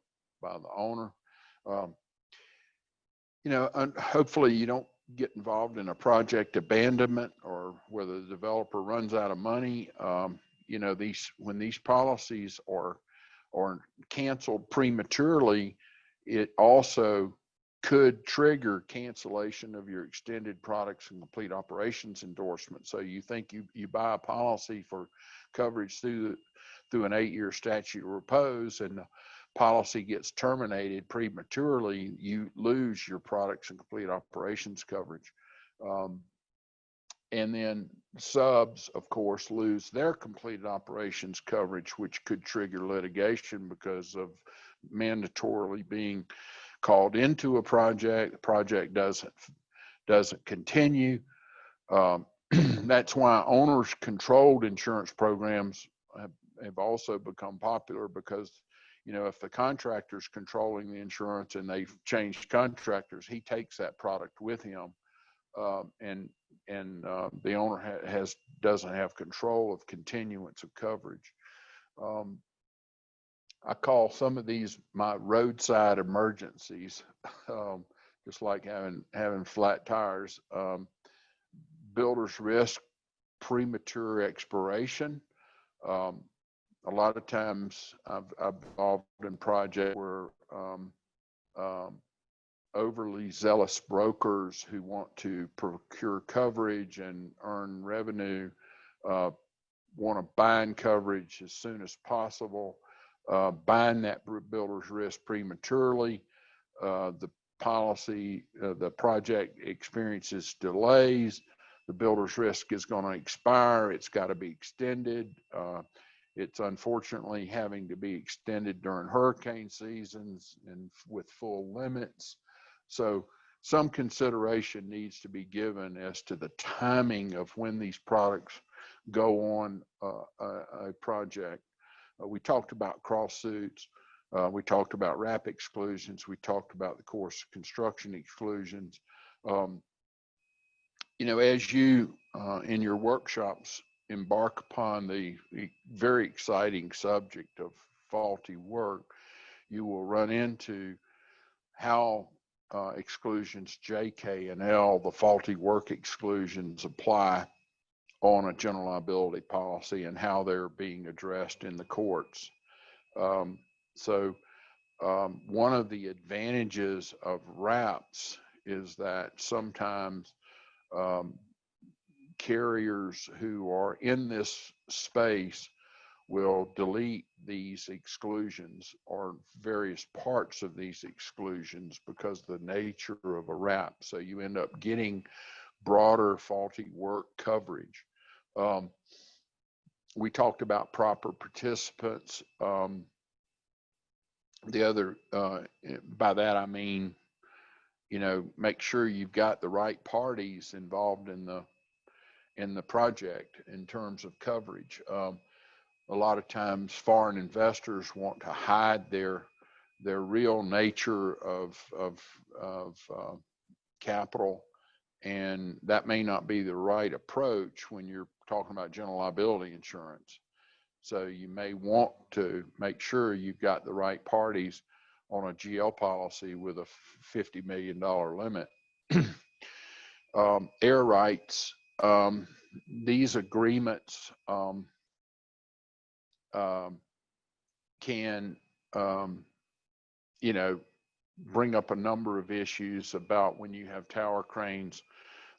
owner. Hopefully you don't get involved in a project abandonment or whether the developer runs out of money. When these policies are canceled prematurely, it also could trigger cancellation of your extended products and complete operations endorsement. So you think you buy a policy for coverage through an 8-year statute of repose, and the policy gets terminated prematurely, you lose your products and complete operations coverage. And then subs, of course, lose their completed operations coverage, which could trigger litigation because of mandatorily being called into a project. The project doesn't continue. That's why owners controlled insurance programs have also become popular, because if the contractor's controlling the insurance and they've changed contractors, he takes that product with him, and the owner doesn't have control of continuance of coverage. I call some of these my roadside emergencies, just like having flat tires. Builder's risk, premature expiration. A lot of times I've involved in projects where overly zealous brokers who want to procure coverage and earn revenue want to bind coverage as soon as possible. Bind that builder's risk prematurely. The project experiences delays. The builder's risk is going to expire. It's got to be extended. It's unfortunately having to be extended during hurricane seasons and with full limits. So some consideration needs to be given as to the timing of when these products go on a project. We talked about cross suits. We talked about wrap exclusions. We talked about the course construction exclusions. As you in your workshops embark upon the very exciting subject of faulty work, you will run into how exclusions J, K, and L, the faulty work exclusions, apply on a general liability policy and how they're being addressed in the courts. So one of the advantages of wraps is that sometimes carriers who are in this space will delete these exclusions or various parts of these exclusions because of the nature of a wrap. So you end up getting broader faulty work coverage. We talked about proper participants. The other, by that I mean, make sure you've got the right parties involved in the project in terms of coverage. A lot of times foreign investors want to hide their real nature of capital, and that may not be the right approach when you're talking about general liability insurance. So you may want to make sure you've got the right parties on a GL policy with a $50 million limit. Air rights. these agreements can, you know, bring up a number of issues about when you have tower cranes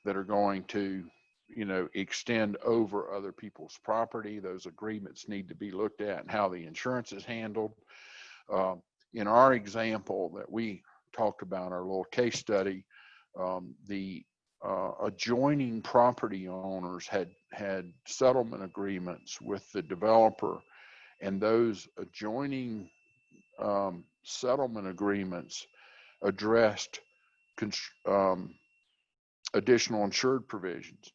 that are going to, you know, extend over other people's property. Those agreements need to be looked at and how the insurance is handled. In our example that we talked about, our little case study, the adjoining property owners had settlement agreements with the developer, and those adjoining settlement agreements addressed additional insured provisions.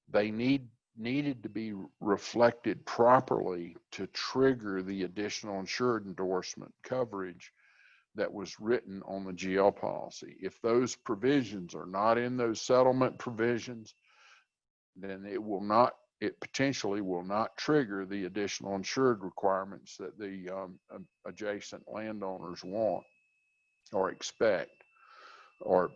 They needed to be reflected properly to trigger the additional insured endorsement coverage that was written on the GL policy. If those provisions are not in those settlement provisions, then it potentially will not trigger the additional insured requirements that the adjacent landowners want or expect, or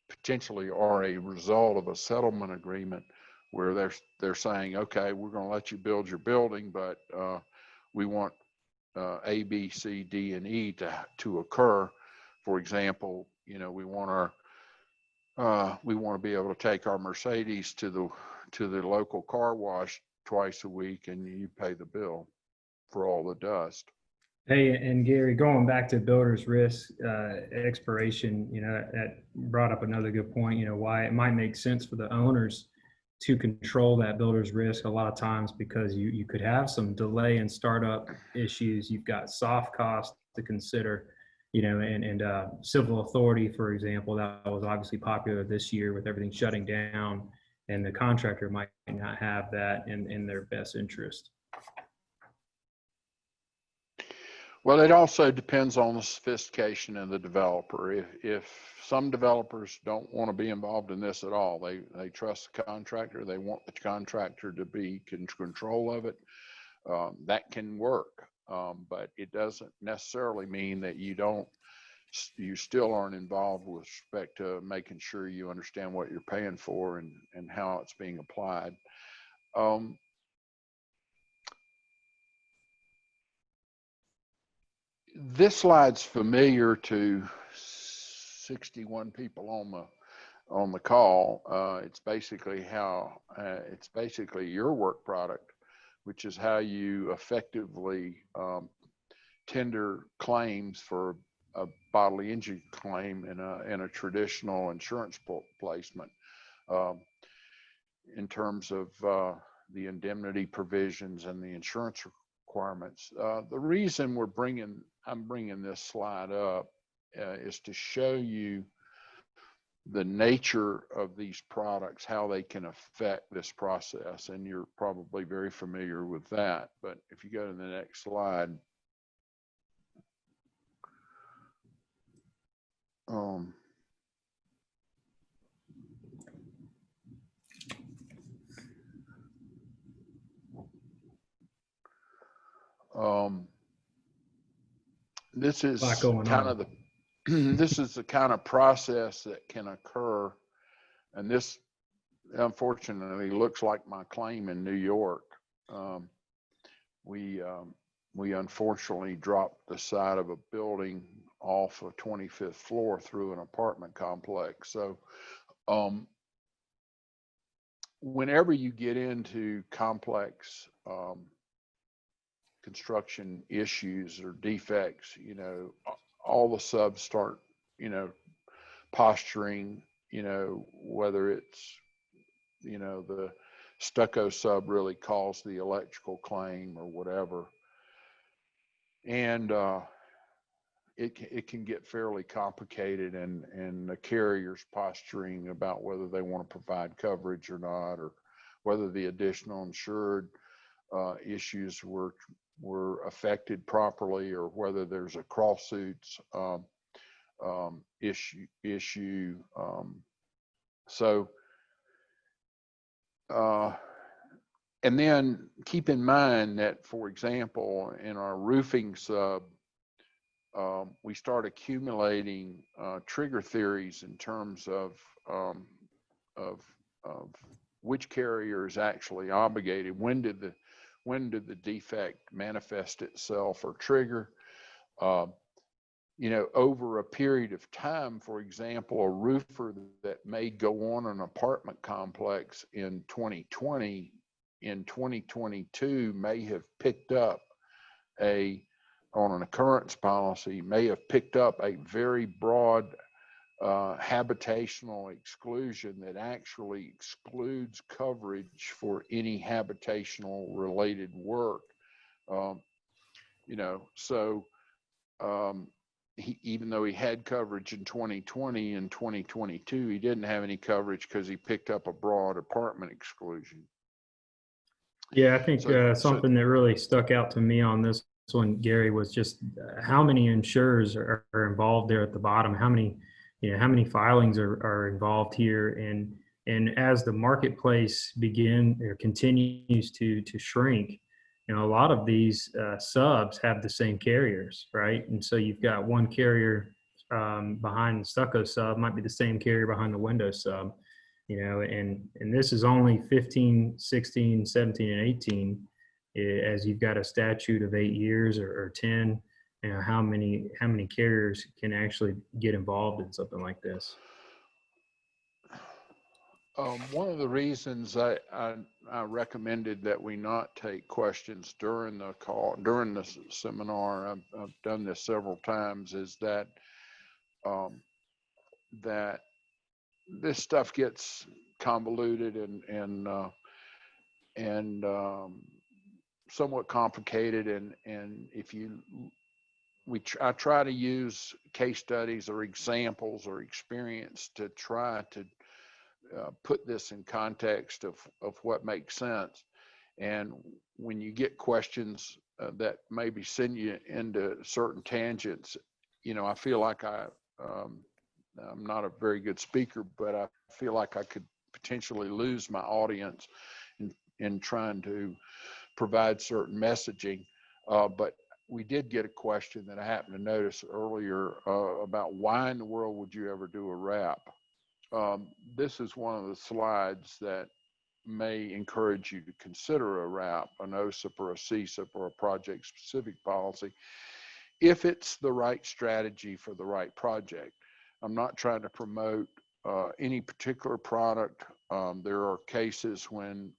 potentially are a result of a settlement agreement where they're saying, okay, we're going to let you build your building, but we want A, B, C, D, and E to occur. For example, you know, we want to be able to take our Mercedes to the local car wash twice a week, and you pay the bill for all the dust. Hey, and Gary, going back to builder's risk expiration, you know, that brought up another good point, you know, why it might make sense for the owners to control that builder's risk a lot of times, because you could have some delay in startup issues. You've got soft costs to consider, you know, and civil authority, for example, that was obviously popular this year with everything shutting down, and the contractor might not have that in their best interest. Well, it also depends on the sophistication of the developer. If some developers don't want to be involved in this at all, they trust the contractor, they want the contractor to be in control of it, that can work. But it doesn't necessarily mean that you still aren't involved with respect to making sure you understand what you're paying for and how it's being applied. This slide's familiar to 61 people on the call. It's basically your work product, which is how you effectively tender claims for a bodily injury claim in a traditional insurance placement, in terms of the indemnity provisions and the insurance requirements. The reason I'm bringing this slide up is to show you the nature of these products, how they can affect this process, and you're probably very familiar with that. But if you go to the next slide, this is kind of this is the kind of process that can occur, and this unfortunately looks like my claim in New York. We unfortunately dropped the side of a building off a 25th floor through an apartment complex. So whenever you get into complex construction issues or defects, you know, all the subs start, you know, posturing, you know, whether it's, you know, the stucco sub really caused the electrical claim or whatever. And it can get fairly complicated, and the carrier's posturing about whether they want to provide coverage or not, or whether the additional insured issues were affected properly, or whether there's a cross-suits issue. And then keep in mind that, for example, in our roofing sub, we start accumulating trigger theories in terms of of which carrier is actually obligated. When did the defect manifest itself or trigger? Over a period of time, for example, a roofer that may go on an apartment complex in 2020, in 2022 may have picked up on an occurrence policy, may have picked up a very broad habitational exclusion that actually excludes coverage for any habitational related work. Even though he had coverage in 2020 and 2022, he didn't have any coverage because he picked up a broad apartment exclusion. Yeah, I think something that really stuck out to me on this one, Gary, was just how many insurers are involved there at the bottom. How many filings are involved here, and as the marketplace continues to shrink, a lot of these subs have the same carriers, right? And so you've got one carrier behind the stucco sub, might be the same carrier behind the window sub, and this is only 15, 16, 17, and 18, as you've got a statute of 8 years or 10. How many carriers can actually get involved in something like this? One of the reasons I recommended that we not take questions during the seminar, I've done this several times, is that that this stuff gets convoluted and somewhat complicated, and I try to use case studies or examples or experience to try to put this in context of what makes sense. And when you get questions that maybe send you into certain tangents, I feel like I'm not a very good speaker, but I feel like I could potentially lose my audience in trying to provide certain messaging. But we did get a question that I happened to notice earlier about why in the world would you ever do a wrap? This is one of the slides that may encourage you to consider a wrap, an OSIP or a CSIP or a project-specific policy, if it's the right strategy for the right project. I'm not trying to promote any particular product. There are cases when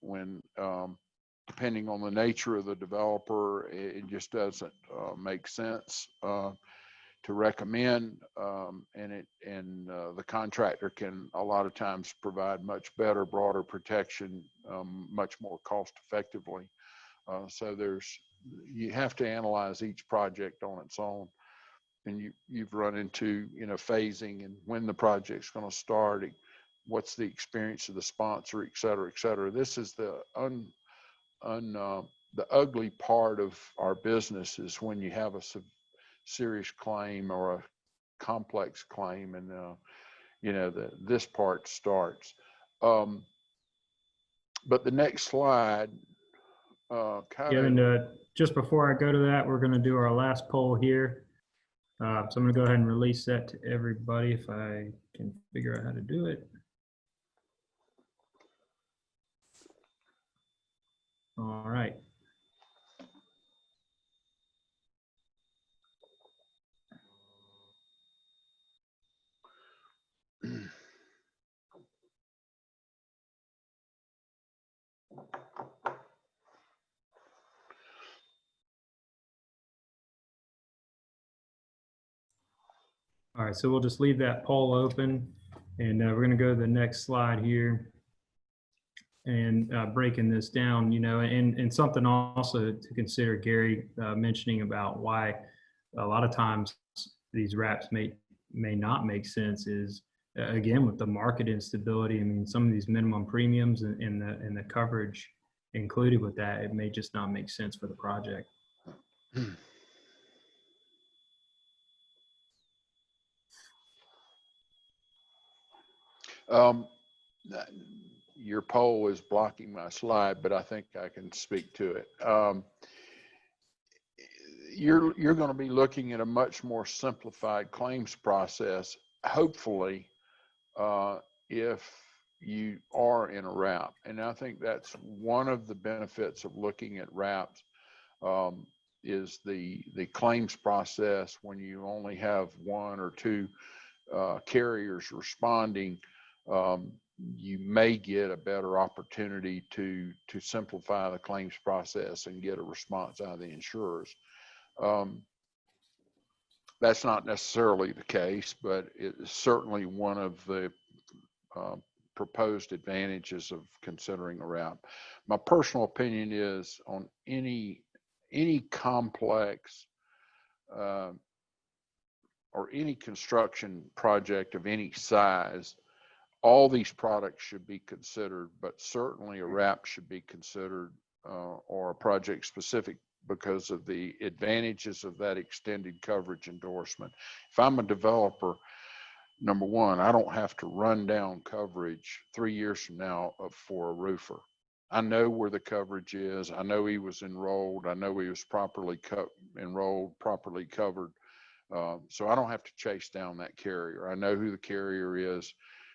depending on the nature of the developer, it just doesn't make sense to recommend, and the contractor can a lot of times provide much better, broader protection, much more cost effectively. So you have to analyze each project on its own, and you've run into phasing and when the project's going to start, what's the experience of the sponsor, et cetera, et cetera. This is the ugly part of our business, is when you have a serious claim or a complex claim, and this part starts. But the next slide just before I go to that, we're going to do our last poll here. So I'm going to go ahead and release that to everybody if I can figure out how to do it. All right. All right, so we'll just leave that poll open, and we're going to go to the next slide here, and breaking this down, and something also to consider, Gary mentioning about why a lot of times these wraps may not make sense is, again, with the market instability. I mean, some of these minimum premiums and the coverage included with that, it may just not make sense for the project. Your poll is blocking my slide, but I think I can speak to it. You're going to be looking at a much more simplified claims process, hopefully, if you are in a wrap. And I think that's one of the benefits of looking at wraps, is the claims process. When you only have one or two carriers responding, you may get a better opportunity to simplify the claims process and get a response out of the insurers. That's not necessarily the case, but it is certainly one of the proposed advantages of considering a wrap. My personal opinion is on any complex or any construction project of any size, all these products should be considered, but certainly a wrap should be considered, or a project specific, because of the advantages of that extended coverage endorsement. If I'm a developer, number one, I don't have to run down coverage 3 years from now for a roofer. I know where the coverage is. I know he was enrolled. I know he was properly enrolled, properly covered. So I don't have to chase down that carrier. I know who the carrier is,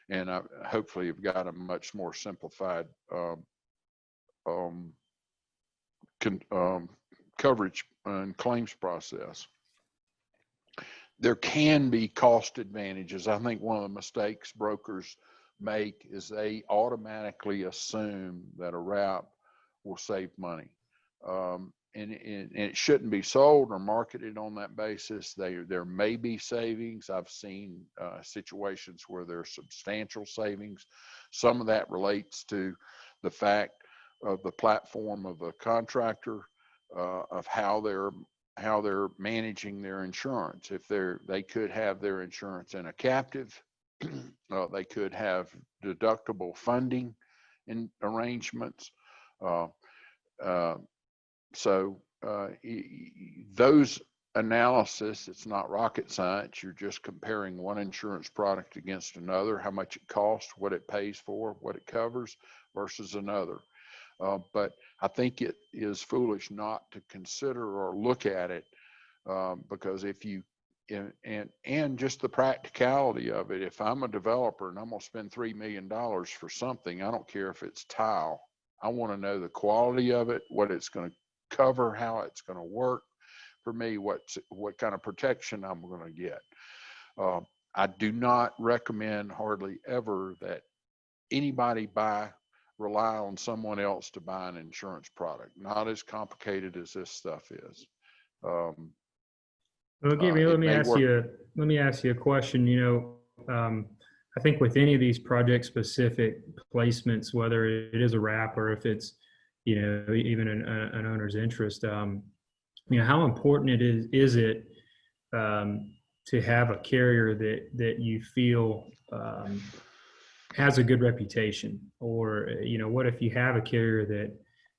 and I hopefully have got a much more simplified coverage and claims process. There can be cost advantages. I think one of the mistakes brokers make is they automatically assume that a wrap will save money. And it shouldn't be sold or marketed on that basis. There may be savings. I've seen situations where there's substantial savings. Some of that relates to the fact of the platform of the contractor, of how they're managing their insurance. If they could have their insurance in a captive, they could have deductible funding in arrangements. So those analysis, it's not rocket science. You're just comparing one insurance product against another, how much it costs, what it pays for, what it covers versus another. But I think it is foolish not to consider or look at it, because if you, and just the practicality of it, if I'm a developer and I'm going to spend $3 million for something, I don't care if it's tile. I want to know the quality of it, what it's going to cover, how it's going to work for me, what kind of protection I'm going to get. I do not recommend hardly ever that anybody rely on someone else to buy an insurance product. Not as complicated as this stuff is. Well, Gary, let me ask you a question. I think with any of these project-specific placements, whether it is a wrap or if it's, even an owner's interest, how important is it to have a carrier that you feel has a good reputation? Or, what if you have a carrier that,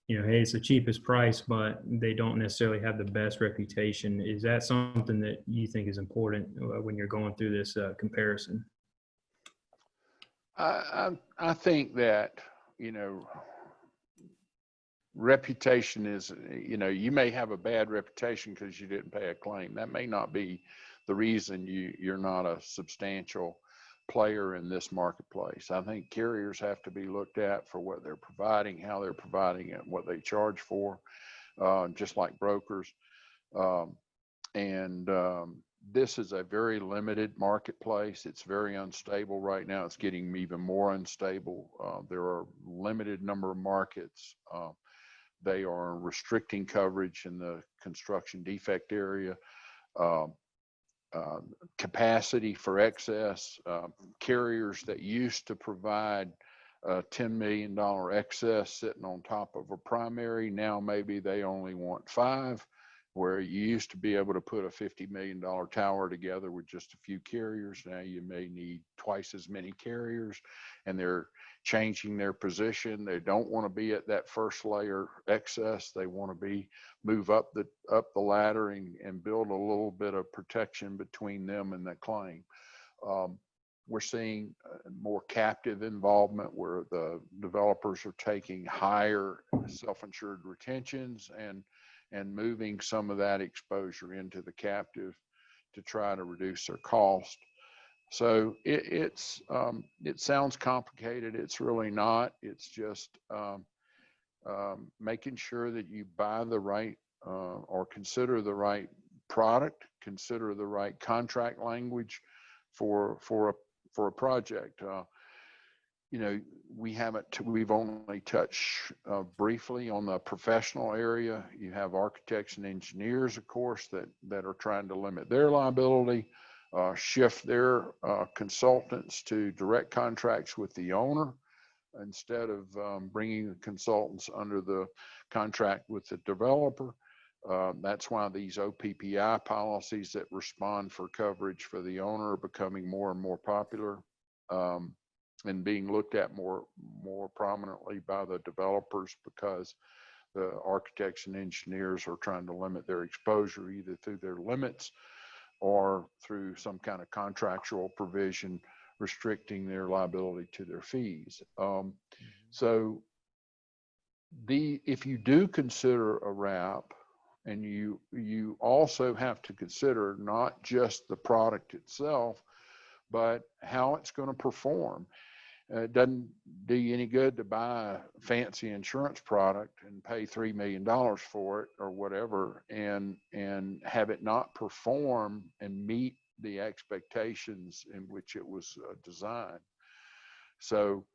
hey, it's the cheapest price, but they don't necessarily have the best reputation? Is that something that you think is important when you're going through this comparison? I think that, reputation is, you may have a bad reputation because you didn't pay a claim. That may not be the reason you're not a substantial player in this marketplace. I think carriers have to be looked at for what they're providing, how they're providing it, what they charge for, just like brokers. This is a very limited marketplace. It's very unstable right now. It's getting even more unstable. There are limited number of markets. They are restricting coverage in the construction defect area. Capacity for excess. Carriers that used to provide a $10 million excess sitting on top of a primary, now maybe they only want $5 million, where you used to be able to put a $50 million tower together with just a few carriers. Now you may need twice as many carriers, and they're changing their position. They don't want to be at that first layer excess. They want to move up the ladder and build a little bit of protection between them and the claim. We're seeing more captive involvement where the developers are taking higher self-insured retentions and moving some of that exposure into the captive to try to reduce their cost. So it sounds complicated. It's really not. It's just making sure that you buy the right or consider the right product, consider the right contract language for a project. You know, we've only touched briefly on the professional area. You have architects and engineers, of course, that are trying to limit their liability, shift their consultants to direct contracts with the owner instead of bringing the consultants under the contract with the developer. That's why these OPPI policies that respond for coverage for the owner are becoming more and more popular. And being looked at more prominently by the developers, because the architects and engineers are trying to limit their exposure either through their limits or through some kind of contractual provision restricting their liability to their fees. So if you do consider a wrap, and you also have to consider not just the product itself, but how it's going to perform. It doesn't do you any good to buy a fancy insurance product and pay $3 million for it or whatever, and have it not perform and meet the expectations in which it was designed. So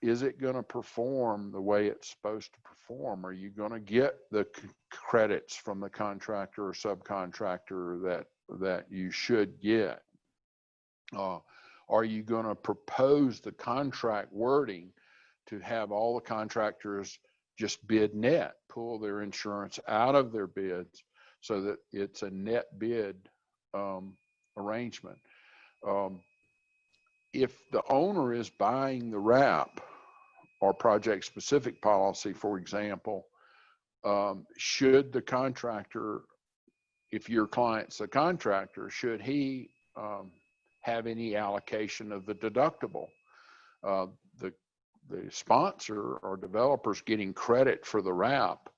is it going to perform the way it's supposed to perform? Are you going to get the credits from the contractor or subcontractor that you should get? Are you going to propose the contract wording to have all the contractors just bid net, pull their insurance out of their bids so that it's a net bid arrangement? If the owner is buying the wrap or project specific policy, for example, should the contractor, if your client's a contractor, should he have any allocation of the deductible? The sponsor or developers getting credit for the wrap,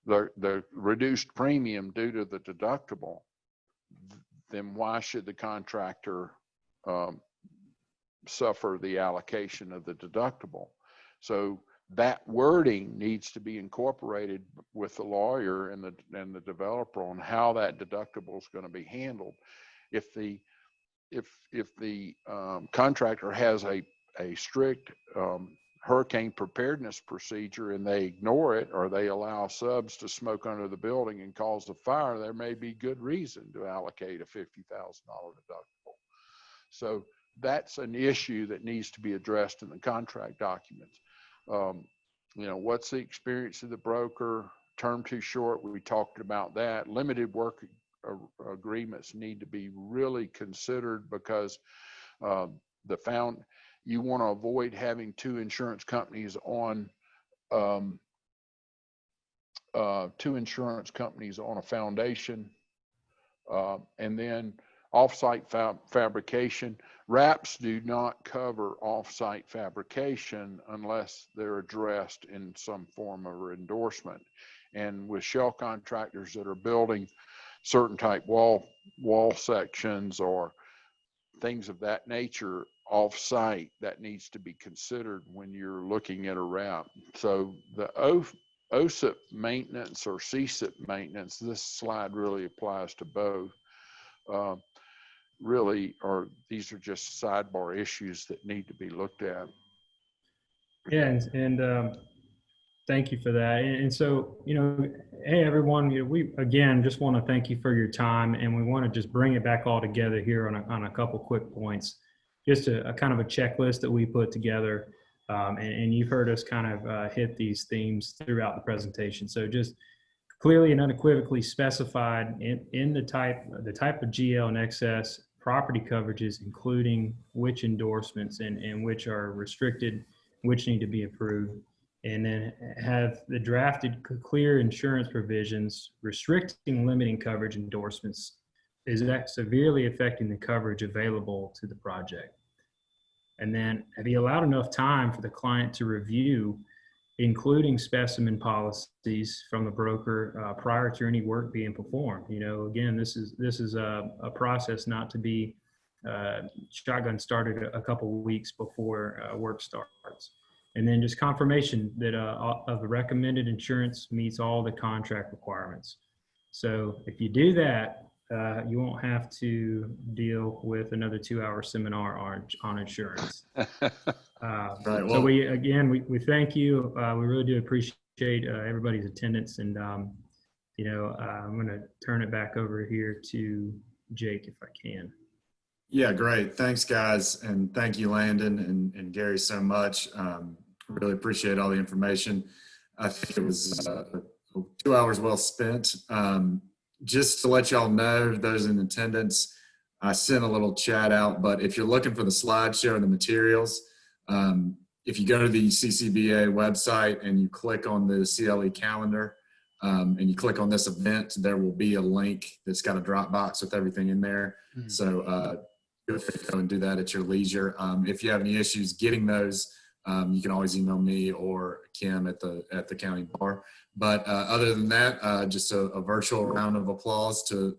the reduced premium due to the deductible, then why should the contractor suffer the allocation of the deductible? So that wording needs to be incorporated with the lawyer and the developer on how that deductible is going to be handled. If the contractor has a strict hurricane preparedness procedure and they ignore it, or they allow subs to smoke under the building and cause a fire, there may be good reason to allocate a $50,000 deductible. So that's an issue that needs to be addressed in the contract documents. You know, what's the experience of the broker? Term too short, we talked about that. Limited work agreements need to be really considered, because you want to avoid having two insurance companies on a foundation, and then off-site fabrication. Wraps do not cover off-site fabrication unless they're addressed in some form of endorsement. And with shell contractors that are building certain type wall sections or things of that nature off-site, that needs to be considered when you're looking at a wrap. So the OSIP maintenance or CSIP maintenance, this slide really applies to both. These are just sidebar issues that need to be looked at. Yeah, and thank you for that. And so, you know, hey everyone, we again just want to thank you for your time, and we want to just bring it back all together here on a couple quick points. Just a kind of a checklist that we put together, and you've heard us kind of hit these themes throughout the presentation. So just clearly and unequivocally specified in the type of GL and excess property coverages, including which endorsements and which are restricted, which need to be approved, and then have the drafted clear insurance provisions restricting limiting coverage endorsements is that severely affecting the coverage available to the project. And then have you allowed enough time for the client to review, including specimen policies from the broker prior to any work being performed? You know, again, this is a process not to be shotgun started a couple weeks before work starts. And then just confirmation that of the recommended insurance meets all the contract requirements. So if you do that, you won't have to deal with another 2-hour seminar on insurance. Right. So Well, we thank you. We really do appreciate everybody's attendance. And, I'm going to turn it back over here to Jake if I can. yeah, great. Thanks, guys. And thank you, Landon and Gary, so much. Really appreciate all the information. I think it was 2 hours well spent. Just to let y'all know, those in attendance, I sent a little chat out, but if you're looking for the slideshow and the materials, if you go to the CCBA website and you click on the CLE calendar and you click on this event, there will be a link that's got a Dropbox with everything in there. Mm-hmm. So feel free to go and do that at your leisure. If you have any issues getting those, you can always email me or Kim at the county bar. But other than that, just a virtual round of applause to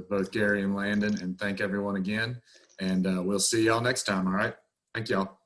both Gary and Landon, and thank everyone again. And we'll see y'all next time. All right. Thank y'all.